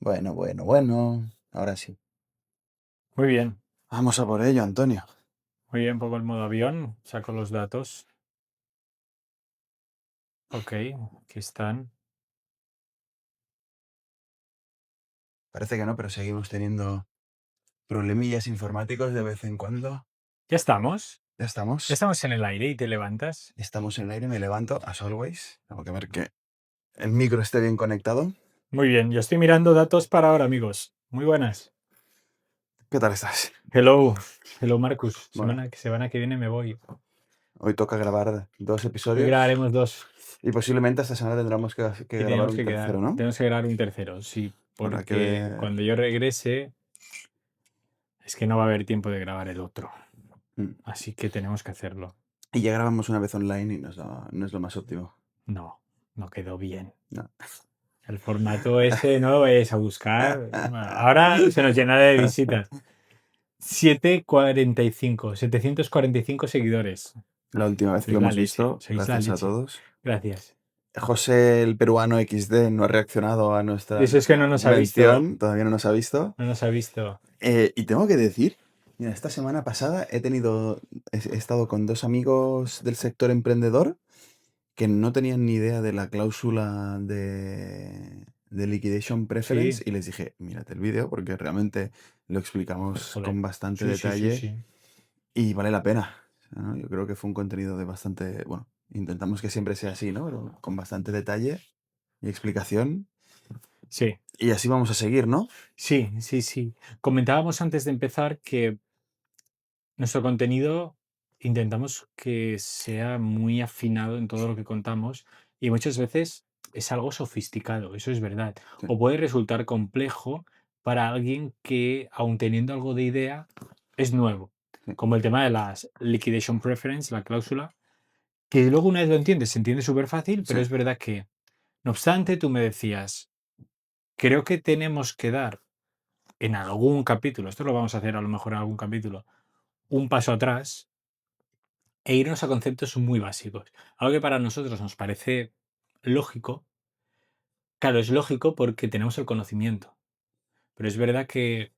Bueno. Ahora sí. Muy bien, Vamos a por ello, Antonio. pongo el modo avión, saco los datos. Ok, aquí están. Parece que no, pero seguimos teniendo problemillas informáticos de vez en cuando. Ya estamos. Ya Ya estamos. estamos en el aire y te levantas. Estamos en el aire, me levanto, as always. Tengo que ver que el micro esté bien conectado. Muy bien, yo estoy mirando datos para ahora, amigos. Muy buenas. ¿Qué tal estás? Hello, hello Marcus. Bueno, Semana que viene me voy. hoy toca grabar 2 Hoy episodios grabaremos 2 y posiblemente esta semana tendremos que y grabar tenemos un que tercero, ¿no? grabar un tercero, sí, Habrá que porque ver. cuando yo regrese es que no va a haber tiempo de grabar el otro. Mm. Así que tenemos que hacerlo. Y ya grabamos una vez online y no es lo más óptimo. No, no quedó bien. No. El formato ese no lo vayáis a buscar. Ahora se nos llena de visitas. 745 seguidores. La última vez que lo Sois la hemos leche, visto, sois la gracias a leche. todos. Gracias. José el peruano XD no ha reaccionado a nuestra Eso es que no nos ha visto. mención, todavía no nos ha visto. No nos ha visto. Y tengo que decir, mira, esta semana pasada he estado con 2 amigos del sector emprendedor que no tenían ni idea de la cláusula de liquidation preference Sí, y les dije, mírate el vídeo porque realmente lo explicamos joder. con bastante Sí, sí, sí, detalle sí. y vale la pena, ¿no? Yo creo que fue un contenido de bastante, bueno, intentamos que siempre sea así, ¿no? Pero con bastante detalle y explicación. Sí, Y así vamos a seguir, ¿no? sí, sí, sí. Comentábamos antes de empezar que nuestro contenido intentamos que sea muy afinado en todo lo que contamos y muchas veces es algo sofisticado, eso es verdad. Sí, O puede resultar complejo para alguien que, aun teniendo algo de idea, es nuevo. sí, Como el tema de las liquidation preference, la cláusula, que luego una vez lo entiendes, se entiende súper fácil, sí. pero es verdad que, no obstante, tú me decías, creo que tenemos que dar en algún capítulo, esto lo vamos a hacer a lo mejor en algún capítulo, un paso atrás e irnos a conceptos muy básicos. Algo que para nosotros nos parece lógico. Claro, es lógico porque tenemos el conocimiento, pero es verdad que,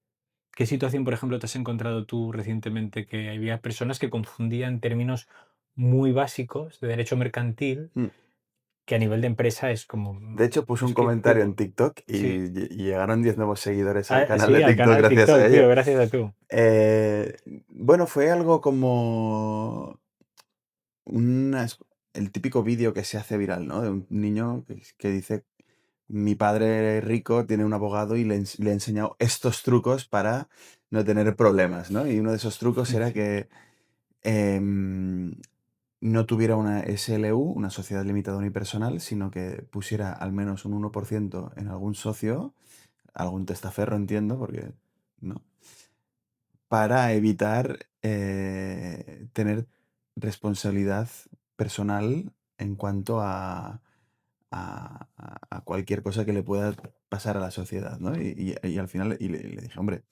¿qué situación, por ejemplo, te has encontrado tú recientemente que había personas que confundían términos muy básicos de derecho mercantil Mm. que a nivel de empresa es como, De hecho, puse un es que, comentario en TikTok sí, y llegaron 10 nuevos seguidores al canal de sí, al TikTok canal gracias a TikTok, ello. tío, gracias a tú. Eh, bueno, fue algo como una es- el típico vídeo que se hace viral, ¿no? De un niño que dice, mi padre rico tiene un abogado y le ha enseñado estos trucos para no tener problemas, ¿no? Y uno de esos trucos era Sí, que em, no tuviera una SLU, una sociedad limitada unipersonal, sino que pusiera al menos un 1% en algún socio, algún testaferro, entiendo, porque no, para evitar tener responsabilidad personal en cuanto a cualquier cosa que le pueda pasar a la sociedad, ¿no? Y al final le dije, hombre,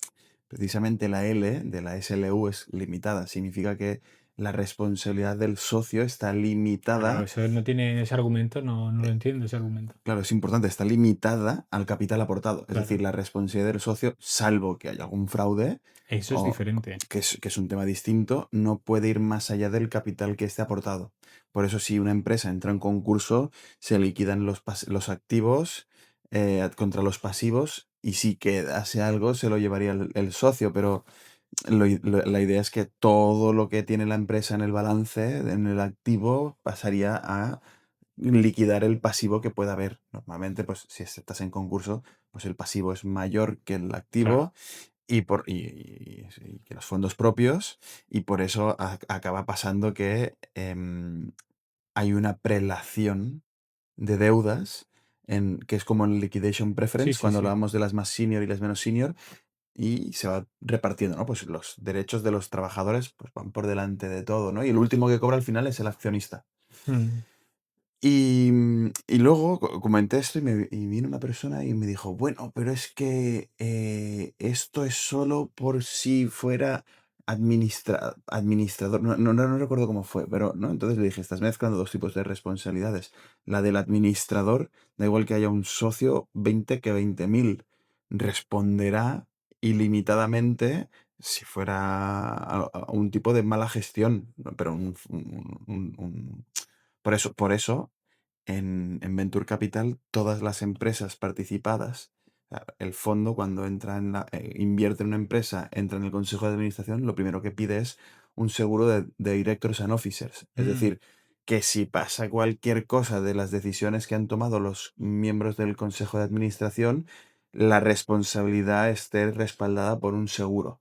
precisamente la L de la SLU es limitada, significa que la responsabilidad del socio está claro, limitada. eso no tiene ese argumento, no lo entiendo ese argumento. Claro, es importante, está limitada al capital aportado. Es decir, Claro, la responsabilidad del socio, salvo que haya algún fraude, eso es o diferente. que es un tema distinto, no puede ir más allá del capital que esté aportado. Por eso, si una empresa entra en concurso, se liquidan los activos contra los pasivos y si quedase algo, se lo llevaría el socio. Pero la idea es que todo lo que tiene la empresa en el balance, en el activo, pasaría a liquidar el pasivo que pueda haber. Normalmente, pues si estás en concurso, pues el pasivo es mayor que el Claro. activo y que los fondos propios, y por eso acaba pasando que hay una prelación de deudas, que es como en liquidation Sí, preference, sí, cuando sí. hablábamos de las más senior y las menos senior, y se va repartiendo, ¿no? Pues los derechos de los trabajadores pues van por delante de todo, ¿no? Y el último que cobra al final es el accionista. Mm. Y luego comenté esto y vino una persona y me dijo, bueno, pero es que esto es solo por si fuera administrador. No recuerdo cómo fue, pero no. Entonces le dije, estás mezclando 2 tipos de responsabilidades. La del administrador, da igual que haya un socio 20 que 20.000. responderá ilimitadamente si fuera a un tipo de mala gestión, ¿no? Pero por eso en Venture Capital, todas las empresas participadas, el fondo cuando invierte en una empresa, entra en el consejo de administración, lo primero que pide es un seguro de directors and officers. Es Mm, decir, que si pasa cualquier cosa de las decisiones que han tomado los miembros del consejo de administración, la responsabilidad esté respaldada por un seguro,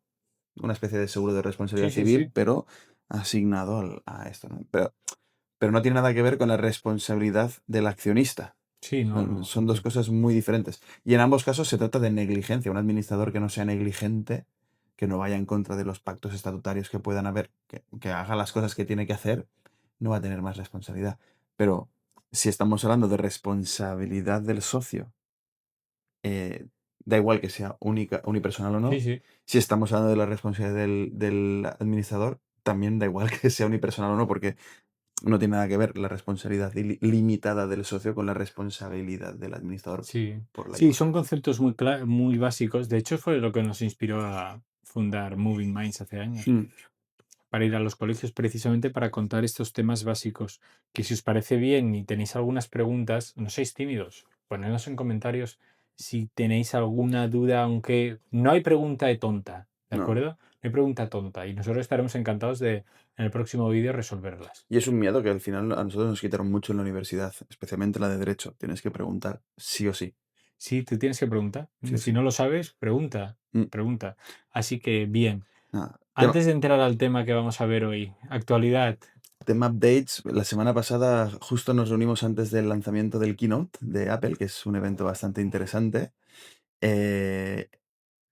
una especie de seguro de sí, responsabilidad sí, civil, sí. pero asignado a esto, ¿no? Pero no tiene nada que ver con la responsabilidad del accionista. Sí, no, no, Son dos obvio. cosas muy diferentes. Y en ambos casos se trata de negligencia. Un administrador que no sea negligente, que no vaya en contra de los pactos estatutarios que puedan haber, que haga las cosas que tiene que hacer, no va a tener más responsabilidad. Pero si estamos hablando de responsabilidad del socio, da igual que sea unipersonal o Sí, no. sí, Si estamos hablando de la responsabilidad del administrador, también da igual que sea unipersonal o no, porque no tiene nada que ver la responsabilidad limitada del socio con la responsabilidad del administrador sí. por la Sí, hipoteca. son conceptos muy básicos. De hecho, fue lo que nos inspiró a fundar Moving Minds hace años, Mm, para ir a los colegios precisamente para contar estos temas básicos. Que si os parece bien y tenéis algunas preguntas, no seáis tímidos, ponednos en comentarios si tenéis alguna duda, aunque no hay pregunta de tonta, ¿de no. acuerdo? No hay pregunta tonta y nosotros estaremos encantados de en el próximo vídeo resolverlas. Y es un miedo que al final a nosotros nos quitaron mucho en la universidad, especialmente la de Derecho. Tienes que preguntar sí o sí. Sí, tú tienes que preguntar. Sí o Si sí. no lo sabes, pregunta, Mm, pregunta. Así que bien, nada. antes de entrar al tema que vamos a ver hoy, actualidad, Tema updates. La semana pasada justo nos reunimos antes del lanzamiento del Keynote de Apple, que es un evento bastante interesante. Eh,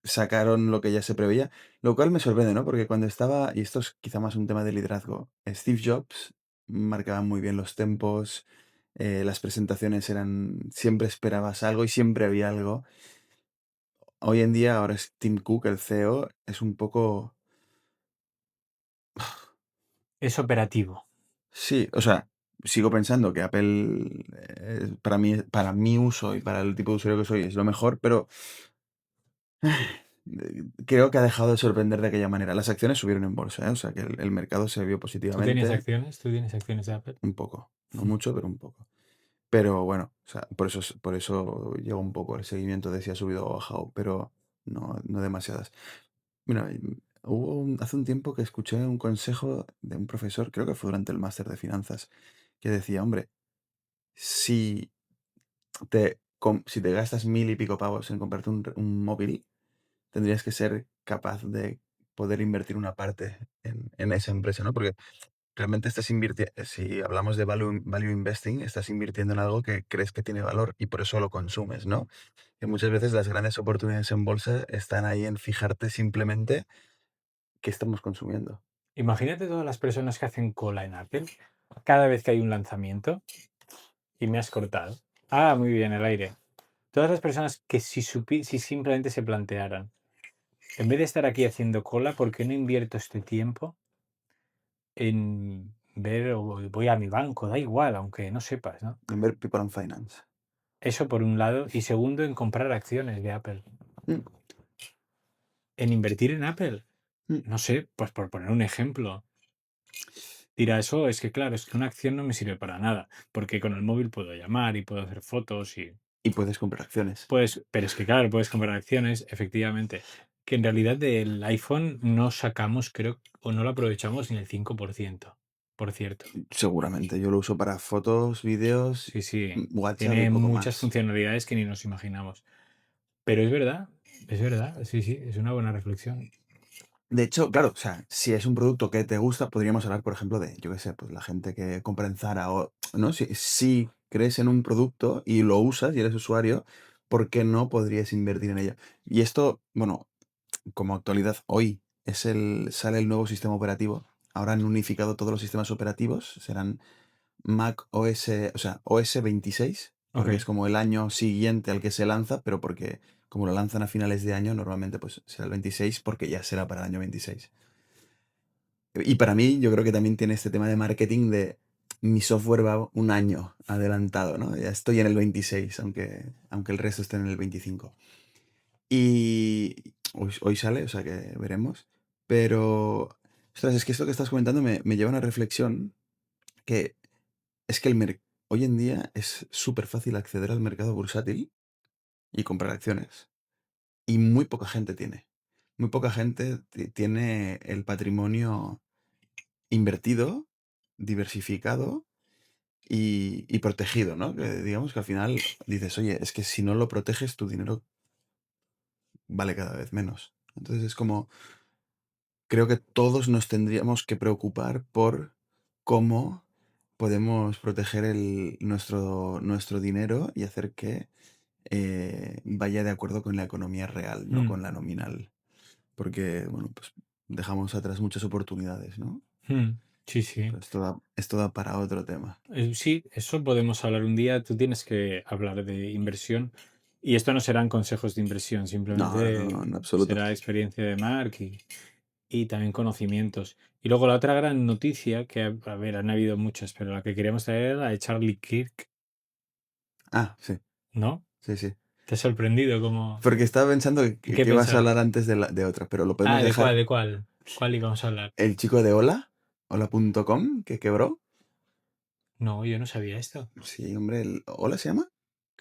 Sacaron lo que ya se preveía, lo cual me sorprende, ¿no? Porque cuando estaba, y esto es quizá más un tema de liderazgo, Steve Jobs marcaba muy bien los tempos, las presentaciones eran, siempre esperabas algo y siempre había algo. Hoy en día, ahora es Tim Cook, el CEO, es un poco... es operativo. Sí, o sea, sigo pensando que Apple, para mi uso y para el tipo de usuario que soy, es lo mejor, pero creo que ha dejado de sorprender de aquella manera. Las acciones subieron en bolsa, ¿eh? O sea que el mercado se vio ¿Tú tenías positivamente acciones? ¿Tú tienes acciones de Apple? un poco, no mucho, pero un poco. Pero bueno, o sea, por eso llegó un poco el seguimiento de si ha subido o bajado, pero no demasiadas. Mira, hace un tiempo que escuché un consejo de un profesor, creo que fue durante el máster de finanzas, que decía, hombre, si si te gastas 1000 y pico pavos en comprarte un móvil, tendrías que ser capaz de poder invertir una parte en esa empresa, ¿no? Porque realmente estás invirtiendo, si hablamos de value investing, estás invirtiendo en algo que crees que tiene valor y por eso lo consumes, ¿no? Que muchas veces las grandes oportunidades en bolsa están ahí en fijarte simplemente qué estamos consumiendo. Imagínate todas las personas que hacen cola en Apple cada vez que hay un lanzamiento y me has cortado. Ah, muy bien, el aire. Todas las personas que si simplemente se plantearan, en vez de estar aquí haciendo cola, ¿por qué no invierto este tiempo en ver o voy a mi banco? Da igual, aunque no sepas, ¿no? En ver People and Finance. Eso por un lado. Y segundo, en comprar acciones de Apple. Mm, En invertir en Apple. mm. No sé, pues por poner un ejemplo. Dirá, eso es que claro, es que una acción no me sirve para nada, porque con el móvil puedo llamar y puedo hacer fotos y Y puedes comprar acciones. pues, pero es que claro, puedes comprar acciones, efectivamente, que en realidad del iPhone no sacamos, creo, o no lo aprovechamos ni el 5%, por cierto. Seguramente. Yo lo uso para fotos, vídeos, Sí, sí, WhatsApp y tiene poco muchas más. funcionalidades que ni nos imaginamos. Pero es verdad, sí, sí, es una buena reflexión. De hecho, claro, o sea, si es un producto que te gusta, podríamos hablar, por ejemplo, de, yo qué sé, pues la gente que compra en Zara o, ¿no? Si crees en un producto y lo usas y eres usuario, ¿por qué no podrías invertir en ello? Y esto, bueno, como actualidad, hoy sale el nuevo sistema operativo. Ahora han unificado todos los sistemas operativos, serán Mac OS, o sea, OS 26, Ok, porque es como el año siguiente al que se lanza, pero porque como lo lanzan a finales de año, normalmente pues será el 26 porque ya será para el año 26. Y para mí, yo creo que también tiene este tema de marketing de mi software va un año adelantado, ¿no? Ya estoy en el 26, aunque el resto esté en el 25. Y hoy sale, o sea que veremos. Pero, ostras, es que esto que estás comentando me lleva a una reflexión que es que hoy en día es súper fácil acceder al mercado bursátil y comprar acciones. Y muy poca gente tiene. Muy poca gente tiene el patrimonio invertido, diversificado y protegido, ¿no? Que digamos que al final dices, oye, es que si no lo proteges, tu dinero vale cada vez menos. Entonces es como, creo que todos nos tendríamos que preocupar por cómo podemos proteger nuestro dinero y hacer que vaya de acuerdo con la economía real, no Mm, con la nominal. Porque, bueno, pues dejamos atrás muchas oportunidades, ¿no? sí, sí. Pero esto da para otro tema. Sí, eso podemos hablar un día. Tú tienes que hablar de inversión y esto no serán consejos de inversión, No, no, no, simplemente en absoluto. será experiencia de Mark y también conocimientos. Y luego la otra gran noticia, que a ver, han habido muchas, pero la que queríamos traer era la de Charlie Kirk, Ah, sí, ¿no? sí, sí. ¿Te ha sorprendido cómo? Porque estaba pensando ¿En que qué ibas a pensabas? hablar antes de otra, pero lo podemos Ah, ¿de cuál? dejar. ¿De cuál? ¿Cuál íbamos a hablar? El chico de Hola, hola.com, que quebró. No, yo no sabía esto. Sí, hombre, ¿Hola se llama?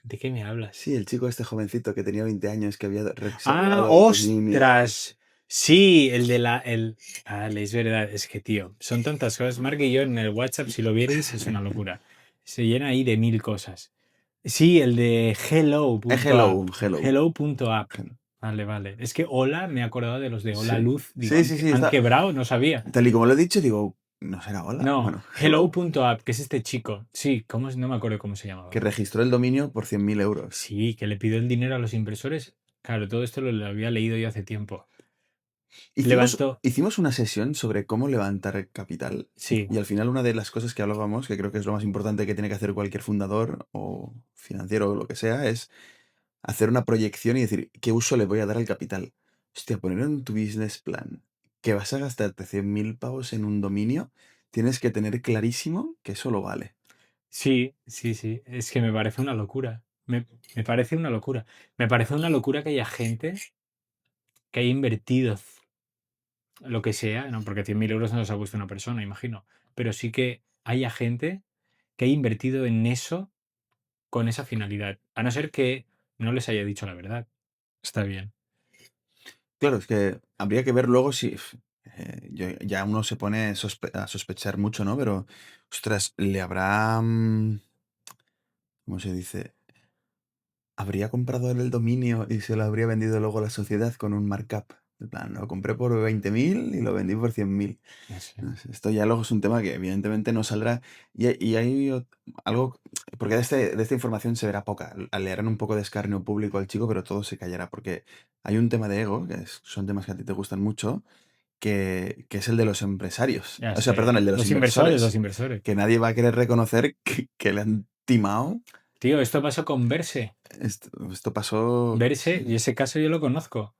¿De qué me hablas? Sí, el chico este jovencito que tenía 20 años que había Ah, reservado el dominio. ostras. Sí, el de la. Vale, es verdad. Es que, tío, son tantas cosas. Mark y yo en el WhatsApp, si lo vierais, es una locura. Se llena ahí de mil cosas. Sí, el de hello.app. Hello, hello. Hello.app. Hello. Vale, vale. Es que Hola, me he acordado de los de Hola Sí, Luz. Digo, sí, sí, sí, ¿han quebrado? No sabía. tal y como lo he dicho, digo, ¿no será Hola? No, Bueno, hello. hello.app, que es este chico. Sí, no me acuerdo cómo se Que llamaba. registró el dominio por 100.000 euros. Sí, que le pidió el dinero a los inversores. Claro, todo esto lo había leído yo hace tiempo. Hicimos, Levantó. hicimos una sesión sobre cómo levantar capital Sí, y al final una de las cosas que hablábamos, que creo que es lo más importante que tiene que hacer cualquier fundador o financiero o lo que sea, es hacer una proyección y decir, ¿qué uso le voy a dar al capital? Hostia, poner en tu business plan que vas a gastarte 100.000 pavos en un dominio, tienes que tener clarísimo que eso lo vale. sí, sí, sí. Es que me parece una locura. Me parece una locura. Me parece una locura que haya gente que haya invertido lo que sea, ¿no? Porque 100.000 euros no los ha puesto una persona, imagino. Pero sí que haya gente que haya invertido en eso con esa finalidad. A no ser que no les haya dicho la verdad. Está bien. Claro, es que habría que ver luego si ya uno se pone a sospechar mucho, ¿no? Pero, ostras, le habrá, ¿cómo se dice? Habría comprado él el dominio y se lo habría vendido luego a la sociedad con un markup. En plan, lo compré por 20.000 y lo vendí por 100.000. No sé. No sé, esto ya luego es un tema que evidentemente no saldrá. Y hay algo, porque de esta información se verá poca. Leerán un poco de escarnio público al chico, pero todo se callará, porque hay un tema de ego, son temas que a ti te gustan mucho, que es el de los empresarios. Ya O sea, perdón, sé. el de los Los inversores, los inversores, inversores. que nadie va a querer reconocer que le han timado. Tío, esto pasó con Verse. Esto pasó. Verse, y Sí, ese caso yo lo conozco.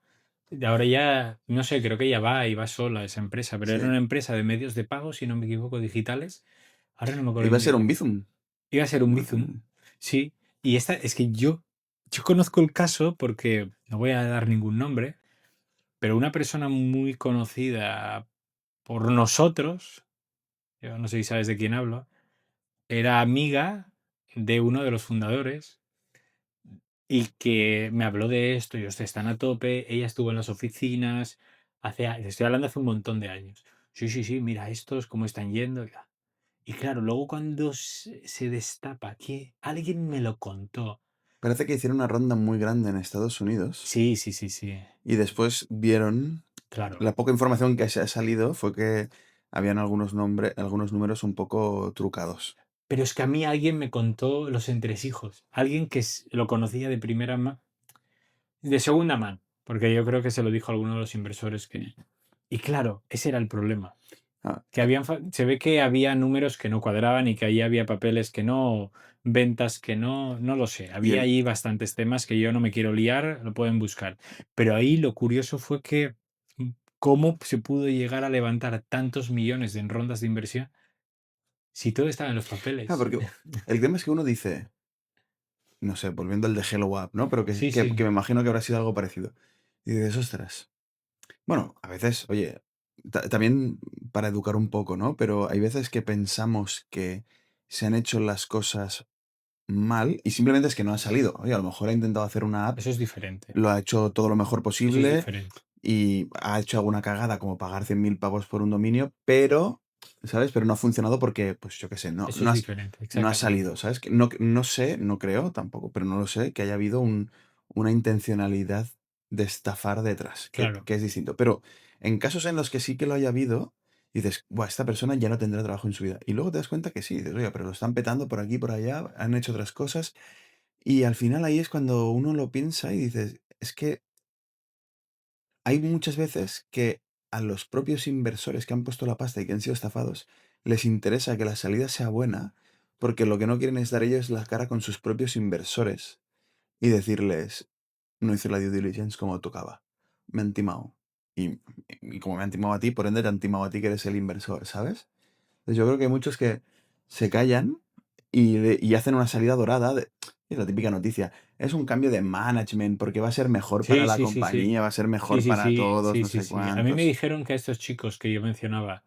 Y ahora ya, no sé, creo que ya va y va sola esa empresa, pero era sí. una empresa de medios de pago, si no me equivoco, digitales. Ahora no me acuerdo Iba a ni ser un cómo. Bizum. Iba a ser un Bizum, sí. Y esta, es que yo conozco el caso porque no voy a dar ningún nombre, pero una persona muy conocida por nosotros, yo no sé si sabes de quién hablo, era amiga de uno de los fundadores y que me habló de esto, y ustedes están a tope, ella estuvo en las oficinas, estoy hablando hace un montón de años. Sí, sí, sí, mira estos cómo están yendo. Y claro, luego cuando se destapa que alguien me lo contó. Parece que hicieron una ronda muy grande en Estados Unidos Sí, sí, sí, sí, y después vieron, claro. la poca información que se ha salido fue que habían algunos números un poco trucados. Pero es que a mí alguien me contó los entresijos, alguien que lo conocía de primera mano, de segunda mano, porque yo creo que se lo dijo a alguno de los inversores que... Y claro, ese era el problema. Ah, Que se ve que había números que no cuadraban y que ahí había papeles que no, ventas que no, no lo sé. y Había el, ahí bastantes temas que yo no me quiero liar, lo pueden buscar. Pero ahí lo curioso fue que cómo se pudo llegar a levantar tantos millones en rondas de inversión si todo estaba en los papeles. porque el tema es que uno dice, no sé, volviendo al de Hello App, ¿no? Pero Sí, que sí, me imagino que habrá sido algo parecido. Y dices, ostras. Bueno, a veces, oye, también para educar un poco, ¿no? Pero hay veces que pensamos que se han hecho las cosas mal y simplemente es que no ha salido. Oye, a lo mejor ha intentado hacer una app, eso es diferente. lo ha hecho todo lo mejor Eso es posible diferente. y ha hecho alguna cagada como pagar 100.000 pavos por un dominio, pero, ¿sabes? Pero no ha funcionado porque, pues yo qué sé, Eso es diferente, no ha exactamente. salido, ¿sabes? Que no sé, no creo tampoco, pero no lo sé, que haya habido una intencionalidad de estafar detrás, Claro. que es distinto. Pero en casos en los que sí que lo haya habido, dices, Buah, esta persona ya no tendrá trabajo en su vida. Y luego te das cuenta que sí, dices, oye, pero lo están petando por aquí, por allá, han hecho otras cosas. Y al final ahí es cuando uno lo piensa y dices, es que hay muchas veces que a los propios inversores que han puesto la pasta y que han sido estafados, les interesa que la salida sea buena, porque lo que no quieren es dar ellos la cara con sus propios inversores y decirles, no hice la due diligence como tocaba, me han timado. Y como me han timado a ti, por ende te han timado a ti que eres el inversor, ¿sabes? Entonces yo creo que hay muchos que se callan y hacen una salida dorada. Es la típica noticia. Es un cambio de management porque va a ser mejor para Sí, la sí, sí, sí. compañía, va a ser Sí, mejor sí, para sí, todos, sí, no sí, sé sí. A mí me cuántos. dijeron que a estos chicos que yo mencionaba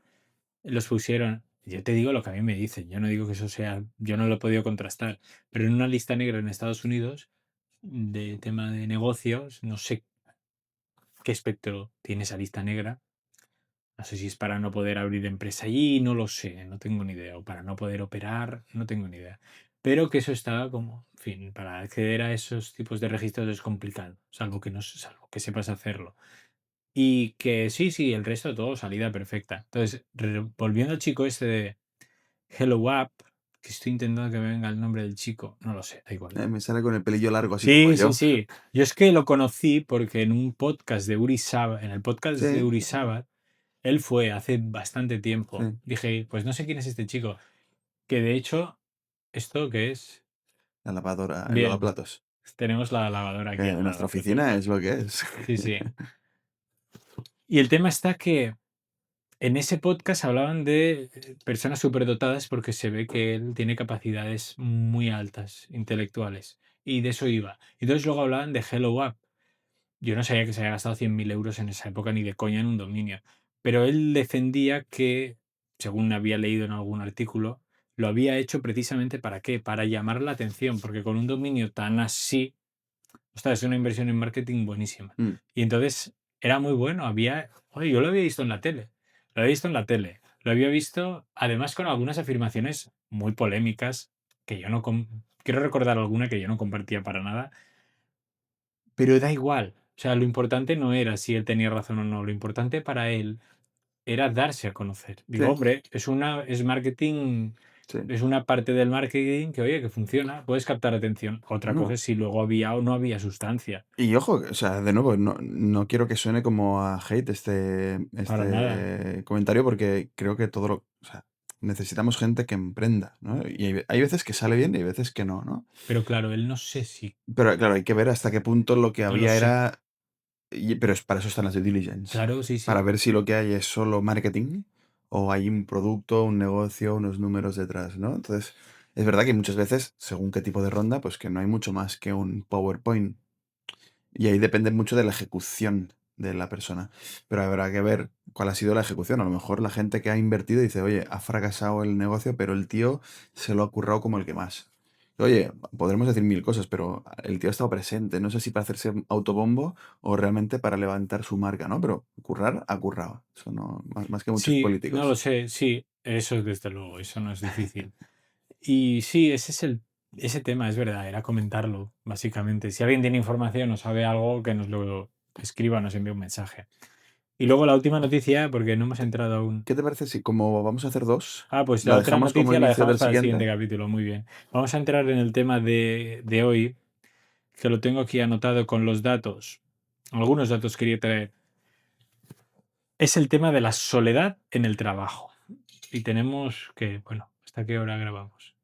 los pusieron, yo te digo lo que a mí me dicen, yo no digo que eso sea, yo no lo he podido contrastar, pero en una lista negra en Estados Unidos de tema de negocios, no sé qué espectro tiene esa lista negra. No sé si es para no poder abrir empresa allí, no lo sé, no tengo ni idea. O para no poder operar, no tengo ni idea. Pero que eso está como, en fin, para acceder a esos tipos de registros es complicado, salvo que sepas hacerlo. Y que sí, sí, el resto todo salida perfecta. Entonces, volviendo al chico este de Hello App, que estoy intentando que me venga el nombre del chico, no lo sé, da igual. Me sale con el pelillo largo así como Sí, sí, yo. sí. Yo es que lo conocí porque en un podcast de Uri Sabat, en el podcast de Sí, Uri Sabat, él fue hace bastante tiempo. sí. Dije, pues no sé quién es este chico. Que de hecho, ¿esto qué es? La lavadora, el Bien, lavaplatos. tenemos la lavadora Que aquí al nuestra lado, oficina perfecto. es lo que es. Sí, sí. Y el tema está que en ese podcast hablaban de personas superdotadas porque se ve que él tiene capacidades muy altas, intelectuales. Y de eso iba. Y entonces luego hablaban de Hello App. Yo no sabía que se había gastado 100.000 euros en esa época ni de coña en un dominio. Pero él defendía que, según había leído en algún artículo, lo había hecho precisamente ¿para qué? Para llamar la atención, porque con un dominio tan así, ostras, es una inversión en marketing buenísima. Mm, Y entonces era muy bueno, oye, yo lo había visto en la tele, lo había visto en la tele, lo había visto además con algunas afirmaciones muy polémicas que yo no, quiero recordar alguna que yo no compartía para nada, pero da igual. O sea, lo importante no era si él tenía razón o no, lo importante para él era darse a conocer. Digo, sí, hombre, es marketing, sí. es una parte del marketing que, oye, que funciona, puedes captar atención. Otra cosa No. es si luego había o no había sustancia. Y ojo, o sea, de nuevo, no quiero que suene como a hate Para nada. este comentario porque creo que o sea, necesitamos gente que emprenda, ¿no? Y hay veces que sale bien y hay veces que no, ¿no? Pero claro, él no sé si, Pero claro, hay que ver hasta qué punto lo que no lo había sé. era, pero para eso están las due diligence, Claro, sí, para sí. ver si lo que hay es solo marketing o hay un producto, un negocio, unos números detrás, ¿no? Entonces, es verdad que muchas veces, según qué tipo de ronda, pues que no hay mucho más que un PowerPoint. Y ahí depende mucho de la ejecución de la persona. Pero habrá que ver cuál ha sido la ejecución. A lo mejor la gente que ha invertido dice, oye, ha fracasado el negocio, pero el tío se lo ha currado como el que más. Oye, podremos decir mil cosas, pero el tío ha estado presente. No sé si para hacerse autobombo o realmente para levantar su marca, ¿no? Pero currar, ha currado. Eso no, más que muchos Sí, no lo políticos. sé, sí, eso desde luego, eso no es difícil. Y sí, ese tema, es verdad, era comentarlo, básicamente. Si alguien tiene información o sabe algo, que nos lo escriba, nos envíe un mensaje. Y luego la última noticia, porque no hemos entrado aún. ¿Qué te parece si como vamos a hacer dos, Ah, pues la la otra dejamos como noticia la inicio dejamos del para el siguiente siguiente? capítulo, muy bien. Vamos a entrar en el tema de hoy, que lo tengo aquí anotado con los datos. Algunos datos quería traer. Es el tema de la soledad en el trabajo. Y tenemos que, bueno, ¿hasta qué hora grabamos?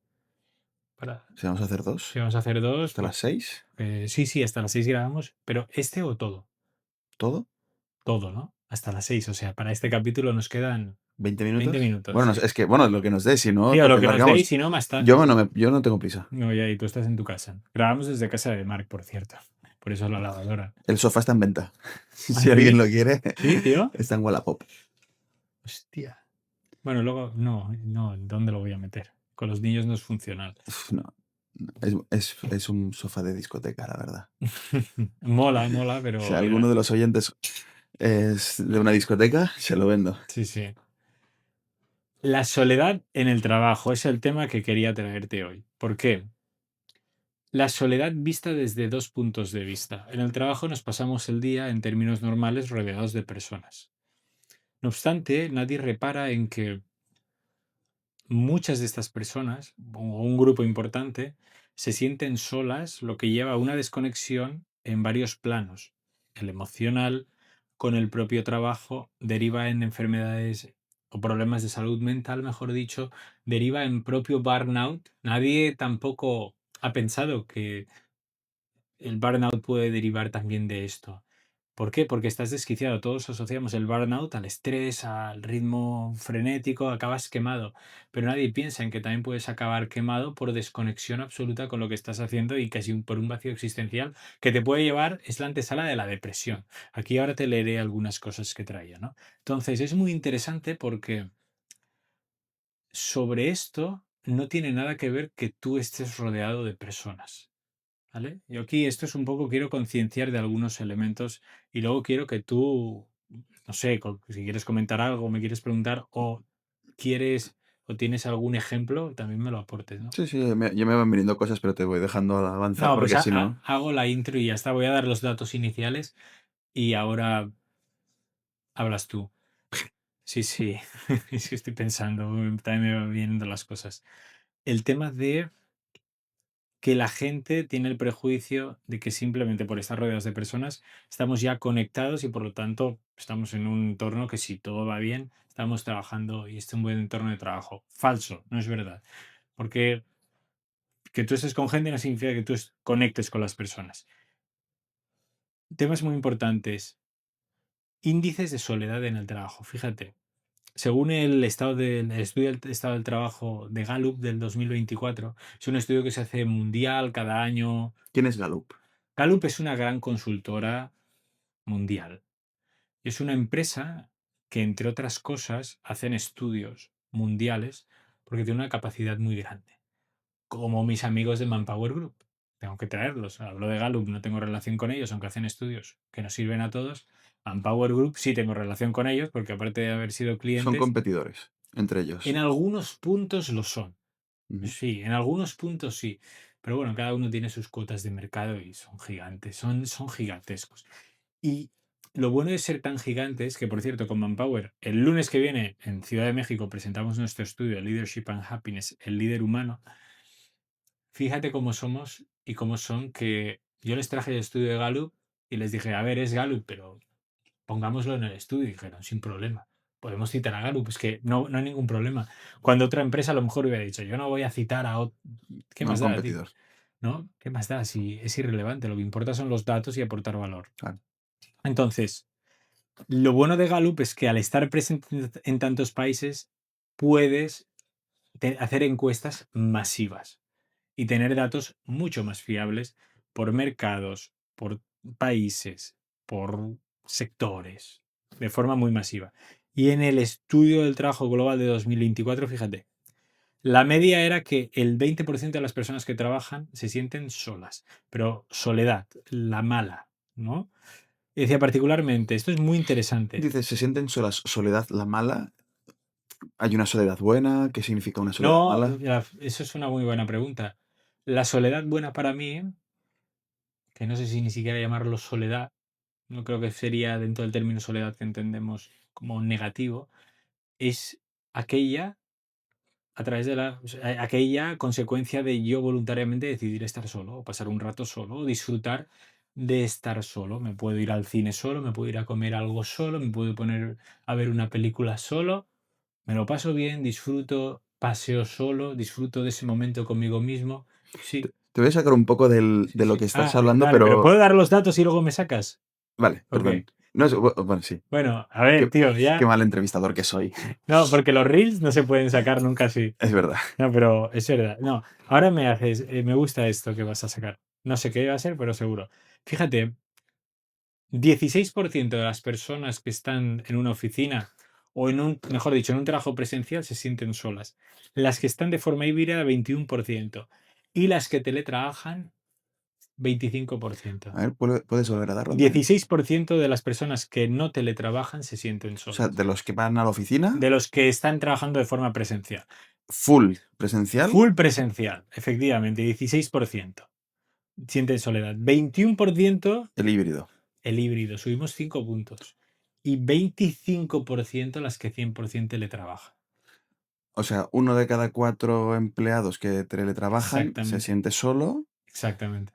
Para, Si vamos a hacer si dos, vamos a hacer dos, hasta las pues 6, sí, sí, hasta las 6 grabamos, pero este o todo, todo. todo, ¿no? hasta las 6. O sea, para este capítulo nos quedan 20 20 minutos. minutos, Bueno, sí. es que, bueno, lo que nos dé, si no, Sí, o lo porque que nos deis, largamos. si no, más tarde. Yo no tengo prisa. No, ya, y tú estás en tu casa. Grabamos desde casa de Mark, por cierto. Por eso la lavadora. El sofá está en venta. ¿Ah, Si alguien sí? lo quiere, ¿Sí, tío? está en Wallapop. Hostia. Bueno, luego, no, ¿dónde lo voy a meter? Con los niños no es funcional. Uf, no, no, es un sofá de discoteca, la verdad. Mola, Si pero alguno de los oyentes es de una discoteca, se lo vendo. sí, sí. La soledad en el trabajo es el tema que quería traerte hoy. ¿Por qué? La soledad vista desde dos puntos de vista. En el trabajo nos pasamos el día, en términos normales, rodeados de personas. No obstante, nadie repara en que muchas de estas personas, o un grupo importante, se sienten solas, lo que lleva a una desconexión en varios planos. El emocional, con el propio trabajo, deriva en enfermedades o problemas de salud mental, mejor dicho, deriva en propio burnout. Nadie tampoco ha pensado que el burnout puede derivar también de esto. ¿Por qué? Porque estás desquiciado. Todos asociamos el burnout al estrés, al ritmo frenético, acabas quemado. Pero nadie piensa en que también puedes acabar quemado por desconexión absoluta con lo que estás haciendo y casi por un vacío existencial que te puede llevar, es la antesala de la depresión. Aquí ahora te leeré algunas cosas que traía, ¿no? Entonces, es muy interesante porque sobre esto no tiene nada que ver que tú estés rodeado de personas. ¿Vale? Yo aquí esto es un poco, quiero concienciar de algunos elementos y luego quiero que tú, no sé, si quieres comentar algo, me quieres preguntar o quieres o tienes algún ejemplo, también me lo aportes, ¿no? Sí, sí, ya me van viniendo cosas, pero te voy dejando avanzar No, pues porque si no. hago la intro y ya está. Voy a dar los datos iniciales y ahora hablas tú. Sí, sí, es que estoy pensando, también me van viendo las cosas. El tema de que la gente tiene el prejuicio de que simplemente por estar rodeados de personas estamos ya conectados y por lo tanto estamos en un entorno que si todo va bien, estamos trabajando y es un buen entorno de trabajo. Falso, no es verdad. Porque que tú estés con gente no significa que tú conectes con las personas. Temas muy importantes. Índices de soledad en el trabajo. Fíjate, según el estudio del estado del trabajo de Gallup del 2024, es un estudio que se hace mundial cada año. ¿Quién es Gallup? Gallup es una gran consultora mundial. Es una empresa que, entre otras cosas, hacen estudios mundiales porque tiene una capacidad muy grande. Como mis amigos de Manpower Group. Tengo que traerlos. Hablo de Gallup, no tengo relación con ellos, aunque hacen estudios que nos sirven a todos. Manpower Group sí tengo relación con ellos porque aparte de haber sido Son clientes, competidores entre en ellos. algunos puntos lo son. Ujú. Sí, en algunos puntos sí. Pero bueno, cada uno tiene sus cuotas de mercado y son gigantes, son gigantescos. Y lo bueno de ser tan gigantes, que por cierto, con Manpower, el lunes que viene en Ciudad de México presentamos nuestro estudio Leadership and Happiness, el líder humano. Fíjate cómo somos y cómo son que yo les traje el estudio de Gallup y les dije, a ver, es Gallup, pero pongámoslo en el estudio. Y dijeron, sin problema. Podemos citar a Gallup, es que no hay ningún problema. Cuando otra empresa a lo mejor hubiera dicho, yo no voy a citar a otro. ¿Qué No un más da, tío? competidor. ¿No? ¿Qué más da? Si es irrelevante, lo que importa son los datos y aportar valor. Claro. Entonces, lo bueno de Gallup es que al estar presente en tantos países, puedes hacer encuestas masivas y tener datos mucho más fiables por mercados, por países, por sectores, de forma muy masiva. Y en el estudio del trabajo global de 2024, fíjate, la media era que el 20% de las personas que trabajan se sienten solas, pero soledad, la mala, ¿no? Y decía particularmente, esto es muy interesante. Dices, se sienten solas. Soledad la mala. ¿Hay una soledad buena? ¿Qué significa una soledad No, mala? eso es una muy buena pregunta. La soledad buena para mí, que no sé si ni siquiera llamarlo soledad, no creo que sería dentro del término soledad que entendemos como negativo, es aquella a través de o sea, aquella consecuencia de yo voluntariamente decidir estar solo, o pasar un rato solo, o disfrutar de estar solo. Me puedo ir al cine solo, me puedo ir a comer algo solo, me puedo poner a ver una película solo. Me lo paso bien, disfruto, paseo solo, disfruto de ese momento conmigo mismo. Sí, Te voy a sacar un poco sí, de lo sí. que estás hablando, Dale, pero pero. ¿puedo dar los datos y luego me sacas? Vale, Ok. perdón. No, bueno, sí. Bueno, a ver, Qué, tío, qué ya. mal entrevistador que soy. No, porque los reels no se pueden sacar nunca así. Es verdad. No, pero es verdad. No, ahora me gusta esto que vas a sacar. No sé qué va a ser, pero seguro. Fíjate, 16% de las personas que están en una oficina o mejor dicho, en un trabajo presencial se sienten solas. Las que están de forma híbrida, 21%. Y las que teletrabajan, 25%. A ver, ¿puedes volver a darlo? 16% de las personas que no teletrabajan se sienten O sea, solas. de los que van a la oficina, De los que están trabajando de forma presencial. full presencial, Full presencial, efectivamente, 16%. Sienten soledad. 21% el híbrido. el híbrido, subimos 5 puntos. Y 25% las que 100% teletrabajan. O sea, 1 de cada 4 empleados que teletrabajan se Exactamente, siente solo, exactamente.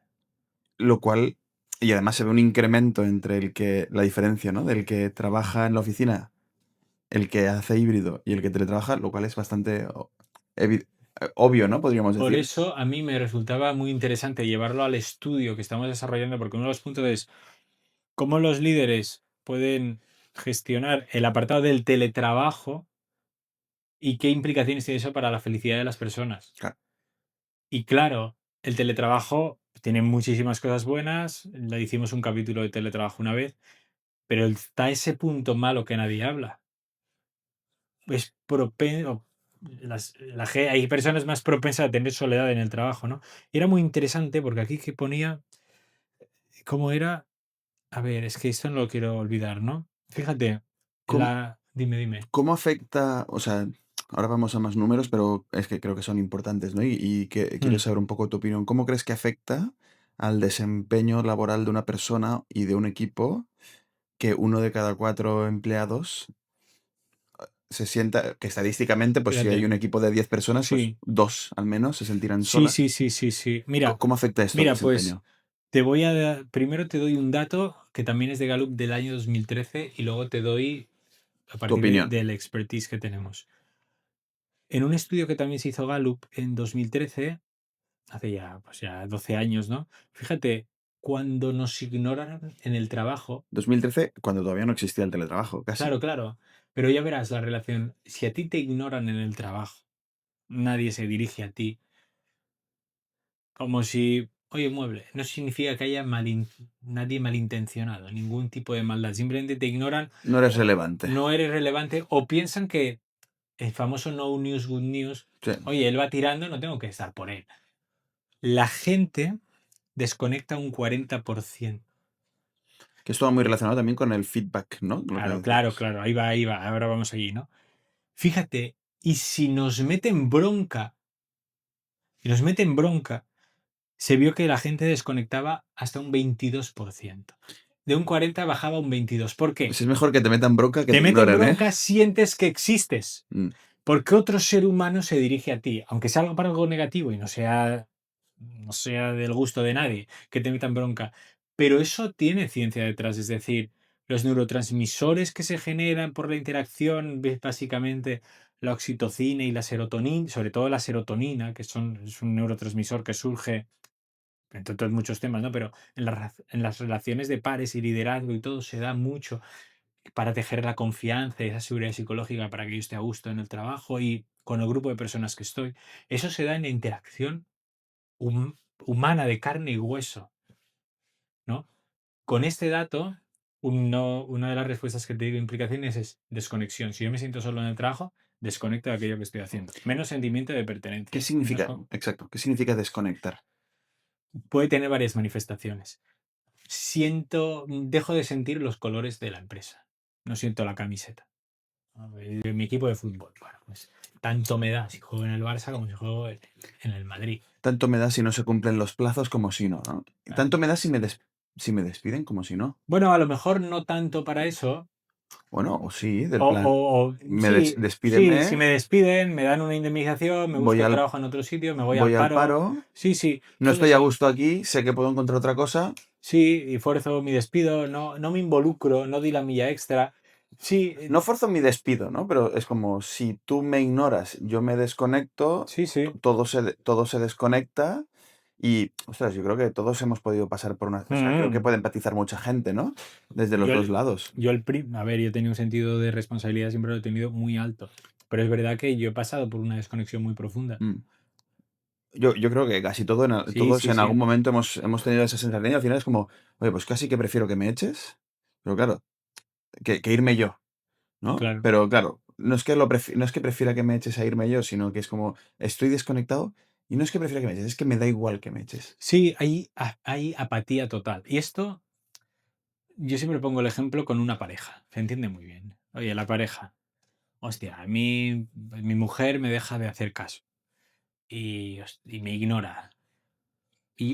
lo cual, y además se ve un incremento entre la diferencia, ¿no? Del que trabaja en la oficina, el que hace híbrido y el que teletrabaja, lo cual es bastante obvio, ¿no? Podríamos Por decir. eso a mí me resultaba muy interesante llevarlo al estudio que estamos desarrollando, porque uno de los puntos es cómo los líderes pueden gestionar el apartado del teletrabajo y qué implicaciones tiene eso para la felicidad de las personas. Claro. Y claro, el teletrabajo tiene muchísimas cosas buenas. Le hicimos un capítulo de teletrabajo una vez, pero está ese punto malo que nadie habla. Es propenso. Hay personas más propensas a tener soledad en el trabajo, ¿no? Y era muy interesante porque aquí que ponía cómo era. A ver, es que esto no lo quiero olvidar, ¿no? Fíjate, ¿Cómo, Dime, dime. cómo afecta, o sea, ahora vamos a más números, pero es que creo que son importantes, ¿no? Y que quiero Mm, saber un poco tu opinión. ¿Cómo crees que afecta al desempeño laboral de una persona y de un equipo que 1 de cada 4 empleados se sienta, que estadísticamente, pues si hay Fíjate, un equipo de 10 personas, pues sí, 2 al menos se sentirán sí, solas? sí, sí, sí, sí. Mira, ¿Cómo afecta esto al pues desempeño? primero te doy un dato que también es de Gallup del año 2013 y luego te doy a Tu partir opinión. del expertise que tenemos. En un estudio que también se hizo Gallup en 2013, hace ya, pues ya 12 años, ¿no? Fíjate, cuando nos ignoran en el trabajo, 2013, cuando todavía no existía el teletrabajo, casi. claro, claro, pero ya verás la relación, si a ti te ignoran en el trabajo, nadie se dirige a ti, como si, oye, mueble, no significa que haya nadie malintencionado, ningún tipo de maldad, simplemente te ignoran No eres o relevante. no eres relevante o piensan que el famoso no news, good news, Sí. oye, él va tirando, no tengo que estar por él. La gente desconecta un 40%. Que esto va muy relacionado también con el feedback, ¿no? Lo que Claro, claro, decíamos. claro, ahí va, ahora vamos allí, ¿no? Fíjate, y si nos meten bronca, y nos meten bronca, se vio que la gente desconectaba hasta un 22%. De un 40 bajaba a un 22. ¿Por qué? Pues es mejor que te metan bronca que Te te meten ignoren, ¿eh? bronca, sientes que existes. Mm. Porque otro ser humano se dirige a ti, aunque sea algo para algo negativo y no sea del gusto de nadie que te metan bronca. Pero eso tiene ciencia detrás, es decir, los neurotransmisores que se generan por la interacción, básicamente la oxitocina y la serotonina, sobre todo la serotonina, es un neurotransmisor que surge, entre otros muchos temas, ¿no? Pero en las relaciones de pares y liderazgo y todo se da mucho para tejer la confianza y esa seguridad psicológica para que yo esté a gusto en el trabajo y con el grupo de personas que estoy. Eso se da en la interacción humana de carne y hueso, ¿no? Con este dato, una de las respuestas que te digo implicaciones es desconexión. Si yo me siento solo en el trabajo, desconecto de aquello que estoy haciendo. Menos sentimiento de ¿Qué pertenencia. significa? Exacto. ¿Qué significa desconectar? Puede tener varias manifestaciones. Dejo de sentir los colores de la empresa. No siento la camiseta. De mi equipo de fútbol. Bueno, pues tanto me da si juego en el Barça como si juego en el Madrid. Tanto me da si no se cumplen los plazos como si no, ¿no? Y Ah, tanto me da si me despiden como si no. bueno, a lo mejor no tanto para eso. Bueno, o sí, del O, plan, sí, sí, si despídeme, me despiden, me dan una indemnización, me voy busco al, trabajo en otro sitio, me voy al voy al paro. paro, Sí, sí, no todo estoy a eso. gusto aquí, sé que puedo encontrar otra cosa. Sí, y fuerzo mi despido, no me involucro, no di la milla extra. Sí, No forzo mi despido, ¿no? Pero es como si tú me ignoras, yo me desconecto, sí, sí. todo se desconecta Y, ostras, yo creo que todos hemos podido pasar por una, o sea, creo que Mm. puede empatizar mucha gente, ¿no? Desde los Yo 2 el lados. a ver, yo he tenido un sentido de responsabilidad, siempre lo he tenido muy alto, pero es verdad que yo he pasado por una desconexión muy profunda. Mm. Yo creo que casi Sí, todos sí, en algún sí, momento hemos tenido esa sensación y al final es como, oye, pues casi que prefiero que me eches, pero claro, que irme yo, ¿no? claro. Pero claro, no es que prefiera que me eches a irme yo, sino que es como estoy desconectado y no es que prefiera que me eches, es que me da igual que me eches. Sí, hay apatía total. Y esto, yo siempre pongo el ejemplo con una pareja, se entiende muy bien. Oye, la pareja, hostia, a mí mi mujer me deja de hacer caso y me ignora.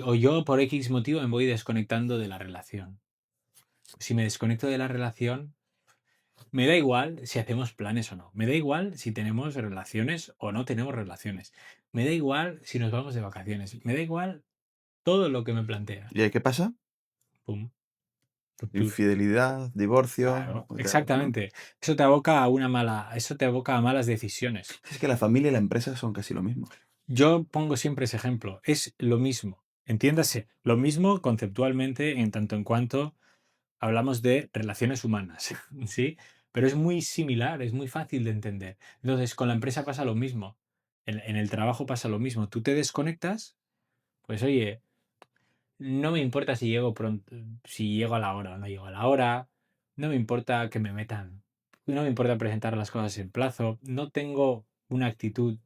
O yo por X motivo me voy desconectando de la relación. Si me desconecto de la relación, me da igual si hacemos planes o no. Me da igual si tenemos relaciones o no tenemos relaciones. Me da igual si nos vamos de vacaciones. Me da igual todo lo que me planteas. ¿Y ahí qué pasa? Pum, ruptura. Infidelidad, divorcio, Claro, o sea, ¿no? exactamente. Eso te aboca a malas decisiones. Es que la familia y la empresa son casi lo mismo. Yo pongo siempre ese ejemplo. Es lo mismo. Entiéndase, lo mismo conceptualmente en tanto en cuanto hablamos de relaciones humanas, ¿sí? Pero es muy similar, es muy fácil de entender. Entonces, con la empresa pasa lo mismo. En el trabajo pasa lo mismo. Tú te desconectas, pues oye, no me importa si llego pronto, si llego a la hora o no llego a la hora, no me importa que me metan, no me importa presentar las cosas en plazo, no tengo una actitud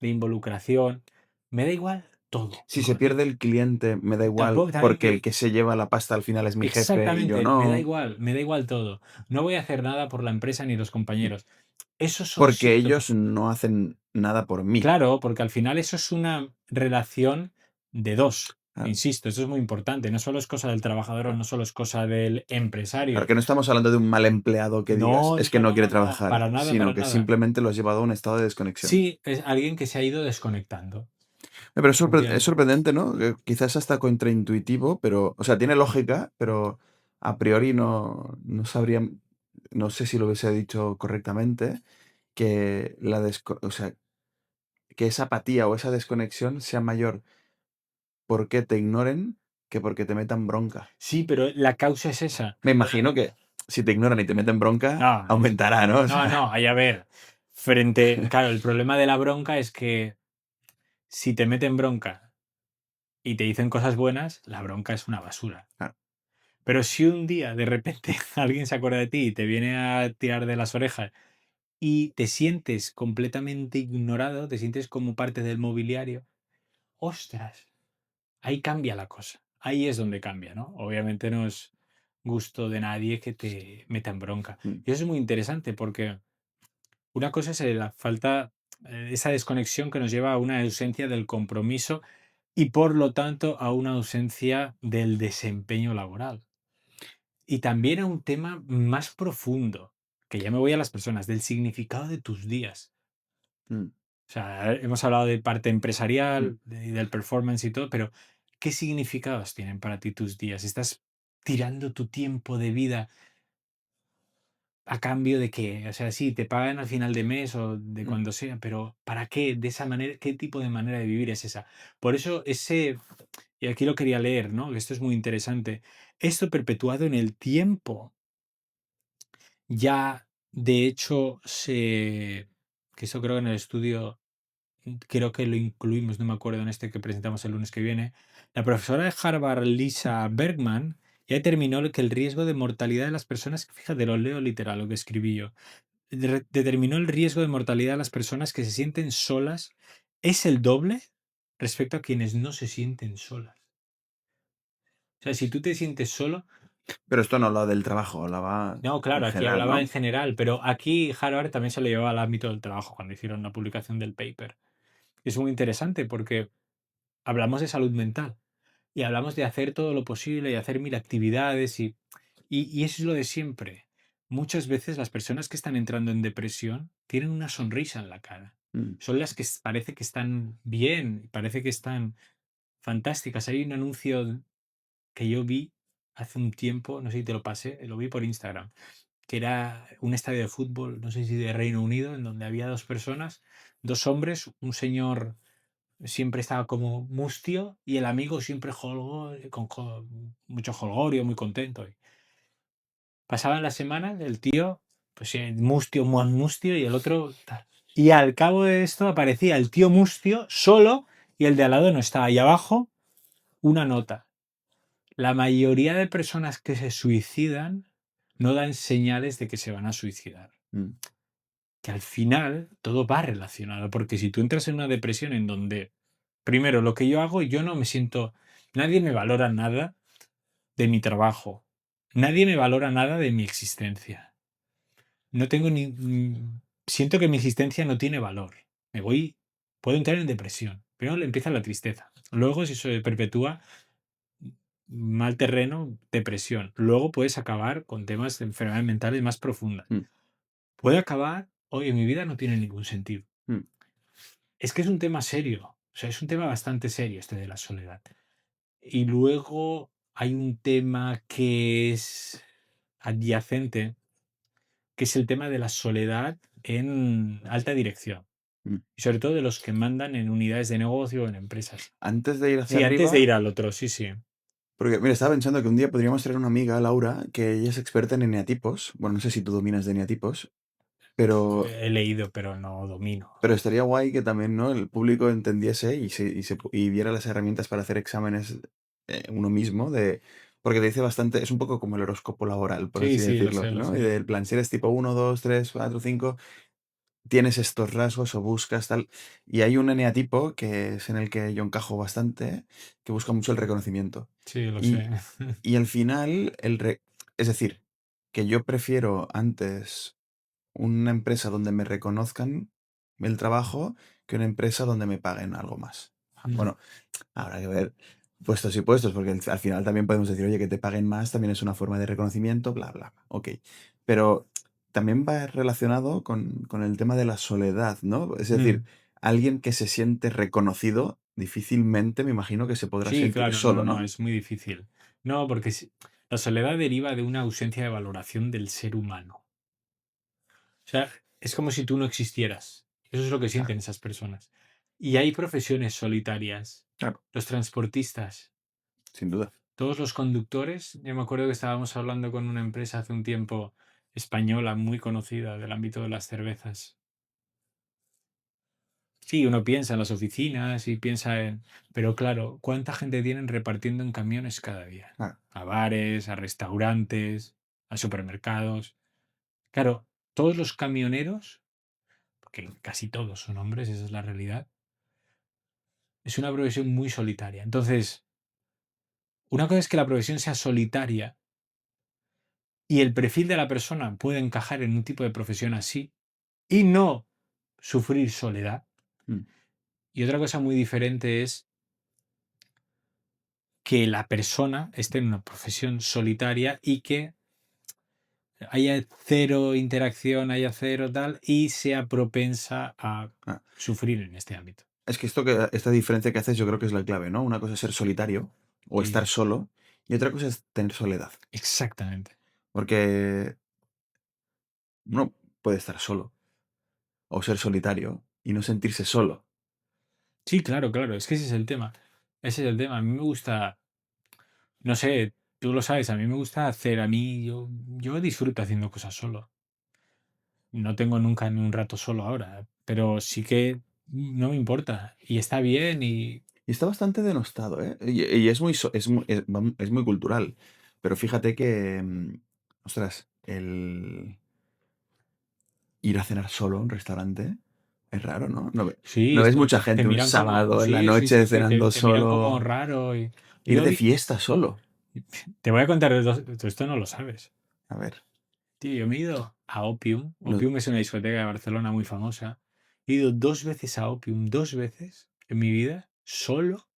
de involucración, me da igual todo, Si se hijo. pierde el cliente, me da igual, Tampoco, también porque el que se lleva la pasta al final es mi jefe y yo exactamente, no. me da igual todo. No voy a hacer nada por la empresa ni los compañeros. Esos son Porque ellos no hacen nada por mí. claro, porque al final eso es una relación de dos. Claro. Insisto, eso es muy importante. No solo es cosa del trabajador o no solo es cosa del Claro empresario. que no estamos hablando de un mal empleado que digas, No, no, es que no, no no, quiere no, no, trabajar, para nada, sino para que nada. simplemente lo has llevado a un estado de desconexión. Sí, es alguien que se ha ido desconectando. Pero es Efectivamente. sorprendente, ¿no? Que quizás hasta contraintuitivo, pero, o sea, tiene lógica, pero a priori no sabría, no sé si lo hubiese dicho correctamente, que o sea, que esa apatía o esa desconexión sea mayor porque te ignoren que porque te metan bronca. Sí, pero la causa es esa. Me imagino que si te ignoran y te meten bronca, No, aumentará, ¿no? O no, sea, no, ahí a ver. Claro, el problema de la bronca es que si te meten bronca y te dicen cosas buenas, la bronca es una basura. claro, Pero si un día de repente alguien se acuerda de ti y te viene a tirar de las orejas y te sientes completamente ignorado, te sientes como parte del mobiliario, ostras, ahí cambia la cosa. Ahí es donde cambia, ¿no? Obviamente no es gusto de nadie que te meta en bronca. mm, Y eso es muy interesante porque una cosa es la falta, esa desconexión que nos lleva a una ausencia del compromiso y por lo tanto a una ausencia del desempeño laboral. Y también a un tema más profundo, que ya me voy a las personas, del significado de tus días. mm, O sea, hemos hablado de parte mm. empresarial, del performance y todo, pero ¿qué significados tienen para ti tus días? ¿Estás tirando tu tiempo de vida a cambio de qué? O sea, sí, te pagan al final de mes o de Mm, cuando sea, pero ¿para qué? De esa manera, ¿qué tipo de manera de vivir es esa? Por eso y aquí lo quería leer, ¿no? Que esto es muy interesante. Esto perpetuado en el tiempo ya, de hecho, que eso creo que en el estudio, creo que lo incluimos, no me acuerdo en este que presentamos el lunes que viene. La profesora de Harvard, Lisa Bergman, ya determinó que el riesgo de mortalidad de las personas, fíjate, lo leo literal lo que escribí yo, determinó el riesgo de mortalidad de las personas que se sienten solas es el doble respecto a quienes no se sienten solas. O sea, si tú te sientes solo, pero esto no hablaba del trabajo, hablaba no, en claro, aquí general, hablaba en ¿no? general, pero aquí Harvard también se lo llevaba al ámbito del trabajo cuando hicieron la publicación del paper. Es muy interesante porque hablamos de salud mental y hablamos de hacer todo lo posible y hacer mil actividades y eso es lo de siempre. Muchas veces las personas que están entrando en depresión tienen una sonrisa en la cara. Mm, Son las que parece que están bien, parece que están fantásticas. Hay un anuncio que yo vi hace un tiempo, no sé si te lo pasé, lo vi por Instagram, que era un estadio de fútbol, no sé si de Reino Unido, en donde había dos personas, dos hombres, un señor siempre estaba como mustio y el amigo siempre con mucho jolgorio, muy contento. Y pasaban las semanas, el tío, pues mustio, más mustio y el otro tal. Y al cabo de esto aparecía el tío mustio solo y el de al lado no estaba. Y abajo una nota. La mayoría de personas que se suicidan no dan señales de que se van a suicidar. Mm, Que al final todo va relacionado, porque si tú entras en una depresión en donde, primero, lo que yo hago, yo no me siento, nadie me valora nada de mi trabajo, nadie me valora nada de mi existencia. No tengo siento que mi existencia no tiene valor. Puedo entrar en depresión. Primero empieza la tristeza. Luego, si se perpetúa, mal terreno, depresión. Luego puedes acabar con temas de enfermedades mentales más profundas. mm, Puede acabar, oye, mi vida no tiene ningún sentido. mm. Es que es un tema serio. O sea, es un tema bastante serio este de la soledad. Y luego hay un tema que es adyacente, que es el tema de la soledad en alta dirección. Mm. Y sobre todo de los que mandan en unidades de negocio o en empresas. Antes de ir hacia Sí, antes de arriba, ir al otro, sí, sí. porque mira, estaba pensando que un día podríamos traer una amiga, Laura, que ella es experta en eneatipos. Bueno, no sé si tú dominas de eneatipos, pero, He leído, pero no domino. pero estaría guay que también, ¿no? El público entendiese y viera las herramientas para hacer exámenes uno mismo, porque te dice bastante, es un poco como el horóscopo laboral, por Sí, así sí, lo decirlo, sé, lo ¿no? Y sé. del plan, si eres tipo uno 2 3 4 5 tienes estos rasgos o buscas tal. Y hay un eneatipo que es en el que yo encajo bastante, que busca mucho el reconocimiento. Sí, lo Y, sé. y al final, es decir, que yo prefiero antes una empresa donde me reconozcan el trabajo que una empresa donde me paguen algo más. Mm. Bueno, habrá que ver puestos y puestos, porque al final también podemos decir, oye, que te paguen más también es una forma de reconocimiento, bla, bla, bla. Ok. Pero también va relacionado con el tema de la soledad, ¿no? Es decir, Mm. alguien que se siente reconocido, difícilmente me imagino que se podrá Sí, sentir claro, no, solo, no, ¿no? es muy difícil. No, porque la soledad deriva de una ausencia de valoración del ser humano. O sea, es como si tú no existieras. Eso es lo que Claro, sienten esas personas. Y hay profesiones solitarias. claro, Los transportistas, sin duda. todos los conductores. Yo me acuerdo que estábamos hablando con una empresa hace un tiempo española muy conocida del ámbito de las cervezas. Sí, uno piensa en las oficinas y piensa en... Pero claro, ¿cuánta gente tienen repartiendo en camiones cada día? Claro. A bares, a restaurantes, a supermercados. Claro, todos los camioneros, porque casi todos son hombres, esa es la realidad, es una profesión muy solitaria. Entonces, una cosa es que la profesión sea solitaria y el perfil de la persona puede encajar en un tipo de profesión así y no sufrir soledad. Mm. Y otra cosa muy diferente es que la persona esté en una profesión solitaria y que haya cero interacción, haya cero tal, y sea propensa a Ah, sufrir en este ámbito. es que esta diferencia que haces yo creo que es la clave, ¿no? Una cosa es ser solitario o estar Sí, solo y otra cosa es tener soledad. exactamente. Porque uno puede estar solo o ser solitario y no sentirse solo. Sí, claro, claro, es que ese es el tema. Ese es el tema. A mí me gusta, no sé, tú lo sabes, a mí me gusta hacer, yo disfruto haciendo cosas solo. No tengo nunca ni un rato solo ahora, pero sí que no me importa y está bien y Y está bastante denostado, ¿eh? Y es muy, es muy cultural. Pero fíjate que, ostras, el ir a cenar solo a un restaurante es raro, ¿no? sí, No es ves como mucha te gente un miran como, sábado en la sí, sí, noche sí, sí, cenando te miran como solo, raro y ir luego de fiesta solo. te voy a contar tú esto no lo sabes. A ver, Tío, yo me he ido a Opium. no, Opium es una discoteca de Barcelona muy famosa. He ido 2 veces a Opium, 2 veces en mi vida, solo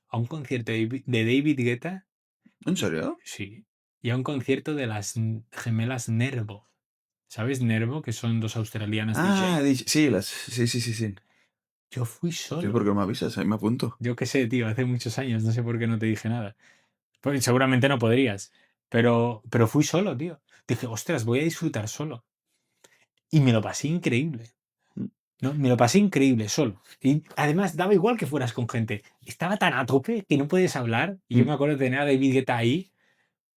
a un concierto de David Guetta. ¿en serio? Sí. Y a un concierto de las gemelas Nervo. ¿Sabes Nervo? Que son dos australianas Ah, DJ. sí, sí, sí, sí, sí. Yo fui Tío, ¿por solo. qué no me avisas? Ahí me apunto. Yo qué sé, tío, hace muchos años, no sé por qué no te dije nada. Pues seguramente no podrías. Pero fui solo, tío. Dije, ostras, voy a disfrutar solo. Y me lo pasé increíble. No, me lo pasé increíble solo. Y además daba igual que fueras con gente. Estaba tan a tope que no puedes hablar. Y yo Mm, me acuerdo de tener a David Guetta ahí,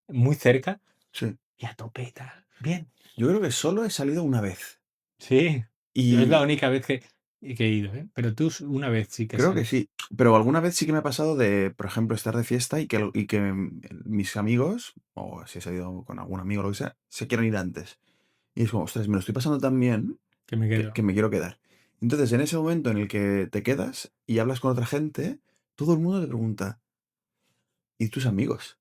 muy cerca, sí. y a tope y tal. Bien. Yo creo que solo he salido una vez. Sí. Yo es la Y única vez que he ido, ¿eh? Pero tú una vez sí que creo que saliste. sí. Pero alguna vez sí que me ha pasado de, por ejemplo, estar de fiesta y que mis amigos, o si he salido con algún amigo o lo que sea, se quieren ir antes. Y es como, ostras, me lo estoy pasando tan bien Que me que quedo. me quiero quedar. Entonces, en ese momento en el que te quedas y hablas con otra gente, todo el mundo te pregunta, ¿y tus amigos?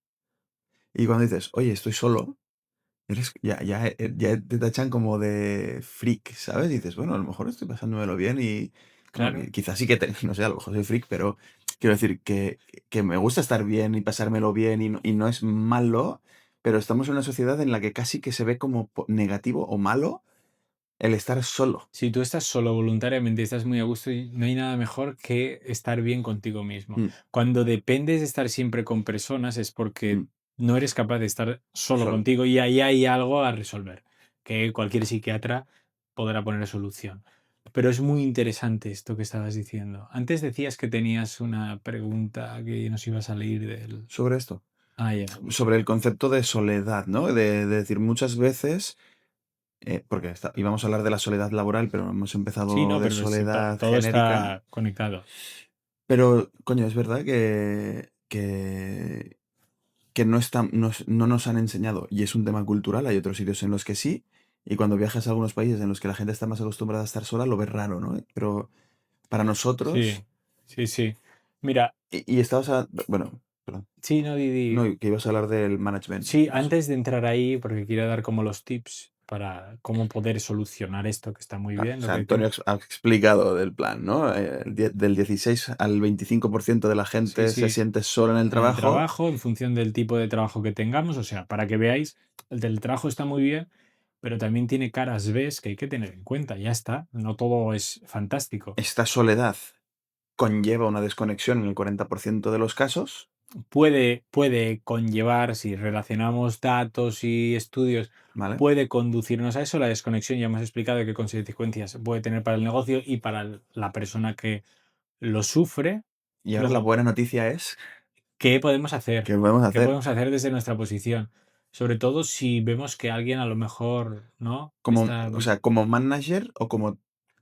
Y cuando dices, oye, estoy solo, ya te tachan como de freak, ¿sabes? Y dices, bueno, a lo mejor estoy pasándomelo bien y, bueno, Claro. quizás sí que, no sé, a lo mejor soy freak, pero quiero decir que me gusta estar bien y pasármelo bien y no es malo, pero estamos en una sociedad en la que casi que se ve como negativo o malo el estar solo. Si tú estás solo voluntariamente, estás muy a gusto y no hay nada mejor que estar bien contigo mismo. Mm, Cuando dependes de estar siempre con personas es porque mm, no eres capaz de estar solo solo. contigo y ahí hay algo a resolver, que cualquier psiquiatra podrá poner solución. Pero es muy interesante esto que estabas diciendo. Antes decías que tenías una pregunta que nos iba a salir del... Sobre esto, Ah, ya. sobre el concepto de soledad, ¿no? De decir muchas veces, porque íbamos a hablar de la soledad laboral, pero hemos Sí, empezado no, de pero sí, soledad todo genérica. está conectado. Pero, coño, es verdad que no, no nos han enseñado, y es un tema cultural, hay otros sitios en los que sí, y cuando viajas a algunos países en los que la gente está más acostumbrada a estar sola, lo ves raro, ¿no? Pero para nosotros, Sí, sí, sí. Mira, y estabas bueno, perdón, sí, no, Didi. no, que ibas a hablar del management. Sí, antes de entrar ahí, porque quiero dar como los tips para cómo poder solucionar esto, que está muy Claro, bien, o lo sea, que Antonio ha explicado del plan, ¿no? Del 16 al 25% de la sí, gente se sí, siente sola en el en el trabajo. trabajo, en función del tipo de trabajo que tengamos, o sea, para que veáis, el teletrabajo está muy bien, pero también tiene caras B que hay que tener en cuenta, ya está, no todo es fantástico. Esta soledad conlleva una desconexión en el 40% de los casos, Puede conllevar, si relacionamos datos y estudios, ¿vale? puede conducirnos a eso. La desconexión ya hemos explicado qué consecuencias puede tener para el negocio y para la persona que lo sufre. Y ahora la Luego, buena noticia es, ¿qué podemos hacer? ¿qué podemos ¿Qué hacer? podemos hacer desde nuestra posición? Sobre todo si vemos que alguien a lo mejor, ¿no? Como, o sea, como manager o como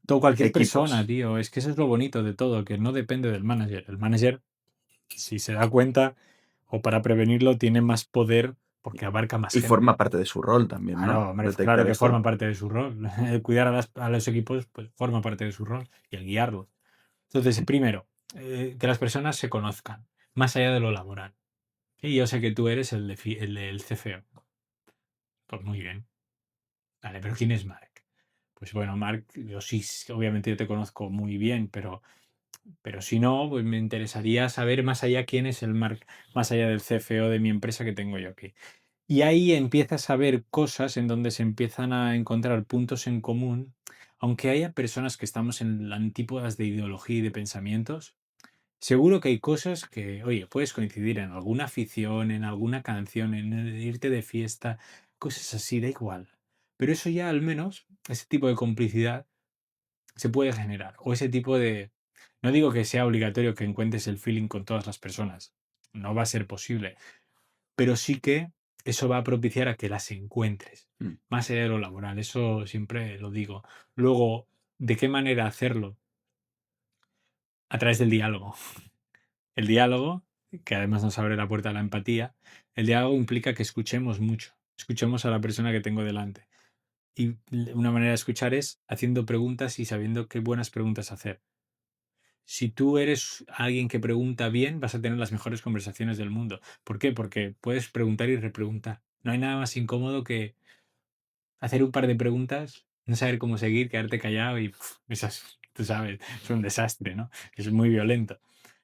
Cualquier persona, equipos. tío. Es que eso es lo bonito de todo, que no depende del manager. El manager, si se da cuenta, o para prevenirlo, tiene más poder porque abarca más Y gente. forma parte de su rol también, ¿no? Claro, hombre, claro Detectar que forma esto. parte de su rol. El cuidar a los equipos, pues forma parte de su rol y el guiarlos. Entonces, primero, que las personas se conozcan, más allá de lo laboral. Y yo sé que tú eres el del CFO. Pues muy bien. Vale, pero ¿quién es Mark? Pues bueno, Mark, yo sí, obviamente yo te conozco muy bien, pero si no, pues me interesaría saber más allá quién es el Mark, más allá del CFO de mi empresa que tengo yo aquí. Y ahí empiezas a ver cosas en donde se empiezan a encontrar puntos en común, aunque haya personas que estamos en antípodas de ideología y de pensamientos. Seguro que hay cosas que, oye, puedes coincidir en alguna afición, en alguna canción, en el irte de fiesta, cosas así, da igual. Pero eso ya al menos, ese tipo de complicidad se puede generar. O ese tipo de... No digo que sea obligatorio que encuentres el feeling con todas las personas. No va a ser posible, pero sí que eso va a propiciar a que las encuentres, Mm, más allá de lo laboral, eso siempre lo digo. Luego, ¿de qué manera hacerlo? A través del diálogo. El diálogo, que además nos abre la puerta a la empatía, el diálogo implica que escuchemos mucho, escuchemos a la persona que tengo delante. Y una manera de escuchar es haciendo preguntas y sabiendo qué buenas preguntas hacer. Si tú eres alguien que pregunta bien, vas a tener las mejores conversaciones del mundo. ¿Por qué? Porque puedes preguntar y repreguntar. No hay nada más incómodo que hacer un par de preguntas, no saber cómo seguir, quedarte callado y esas, tú sabes, es un desastre, ¿no? Es muy violento.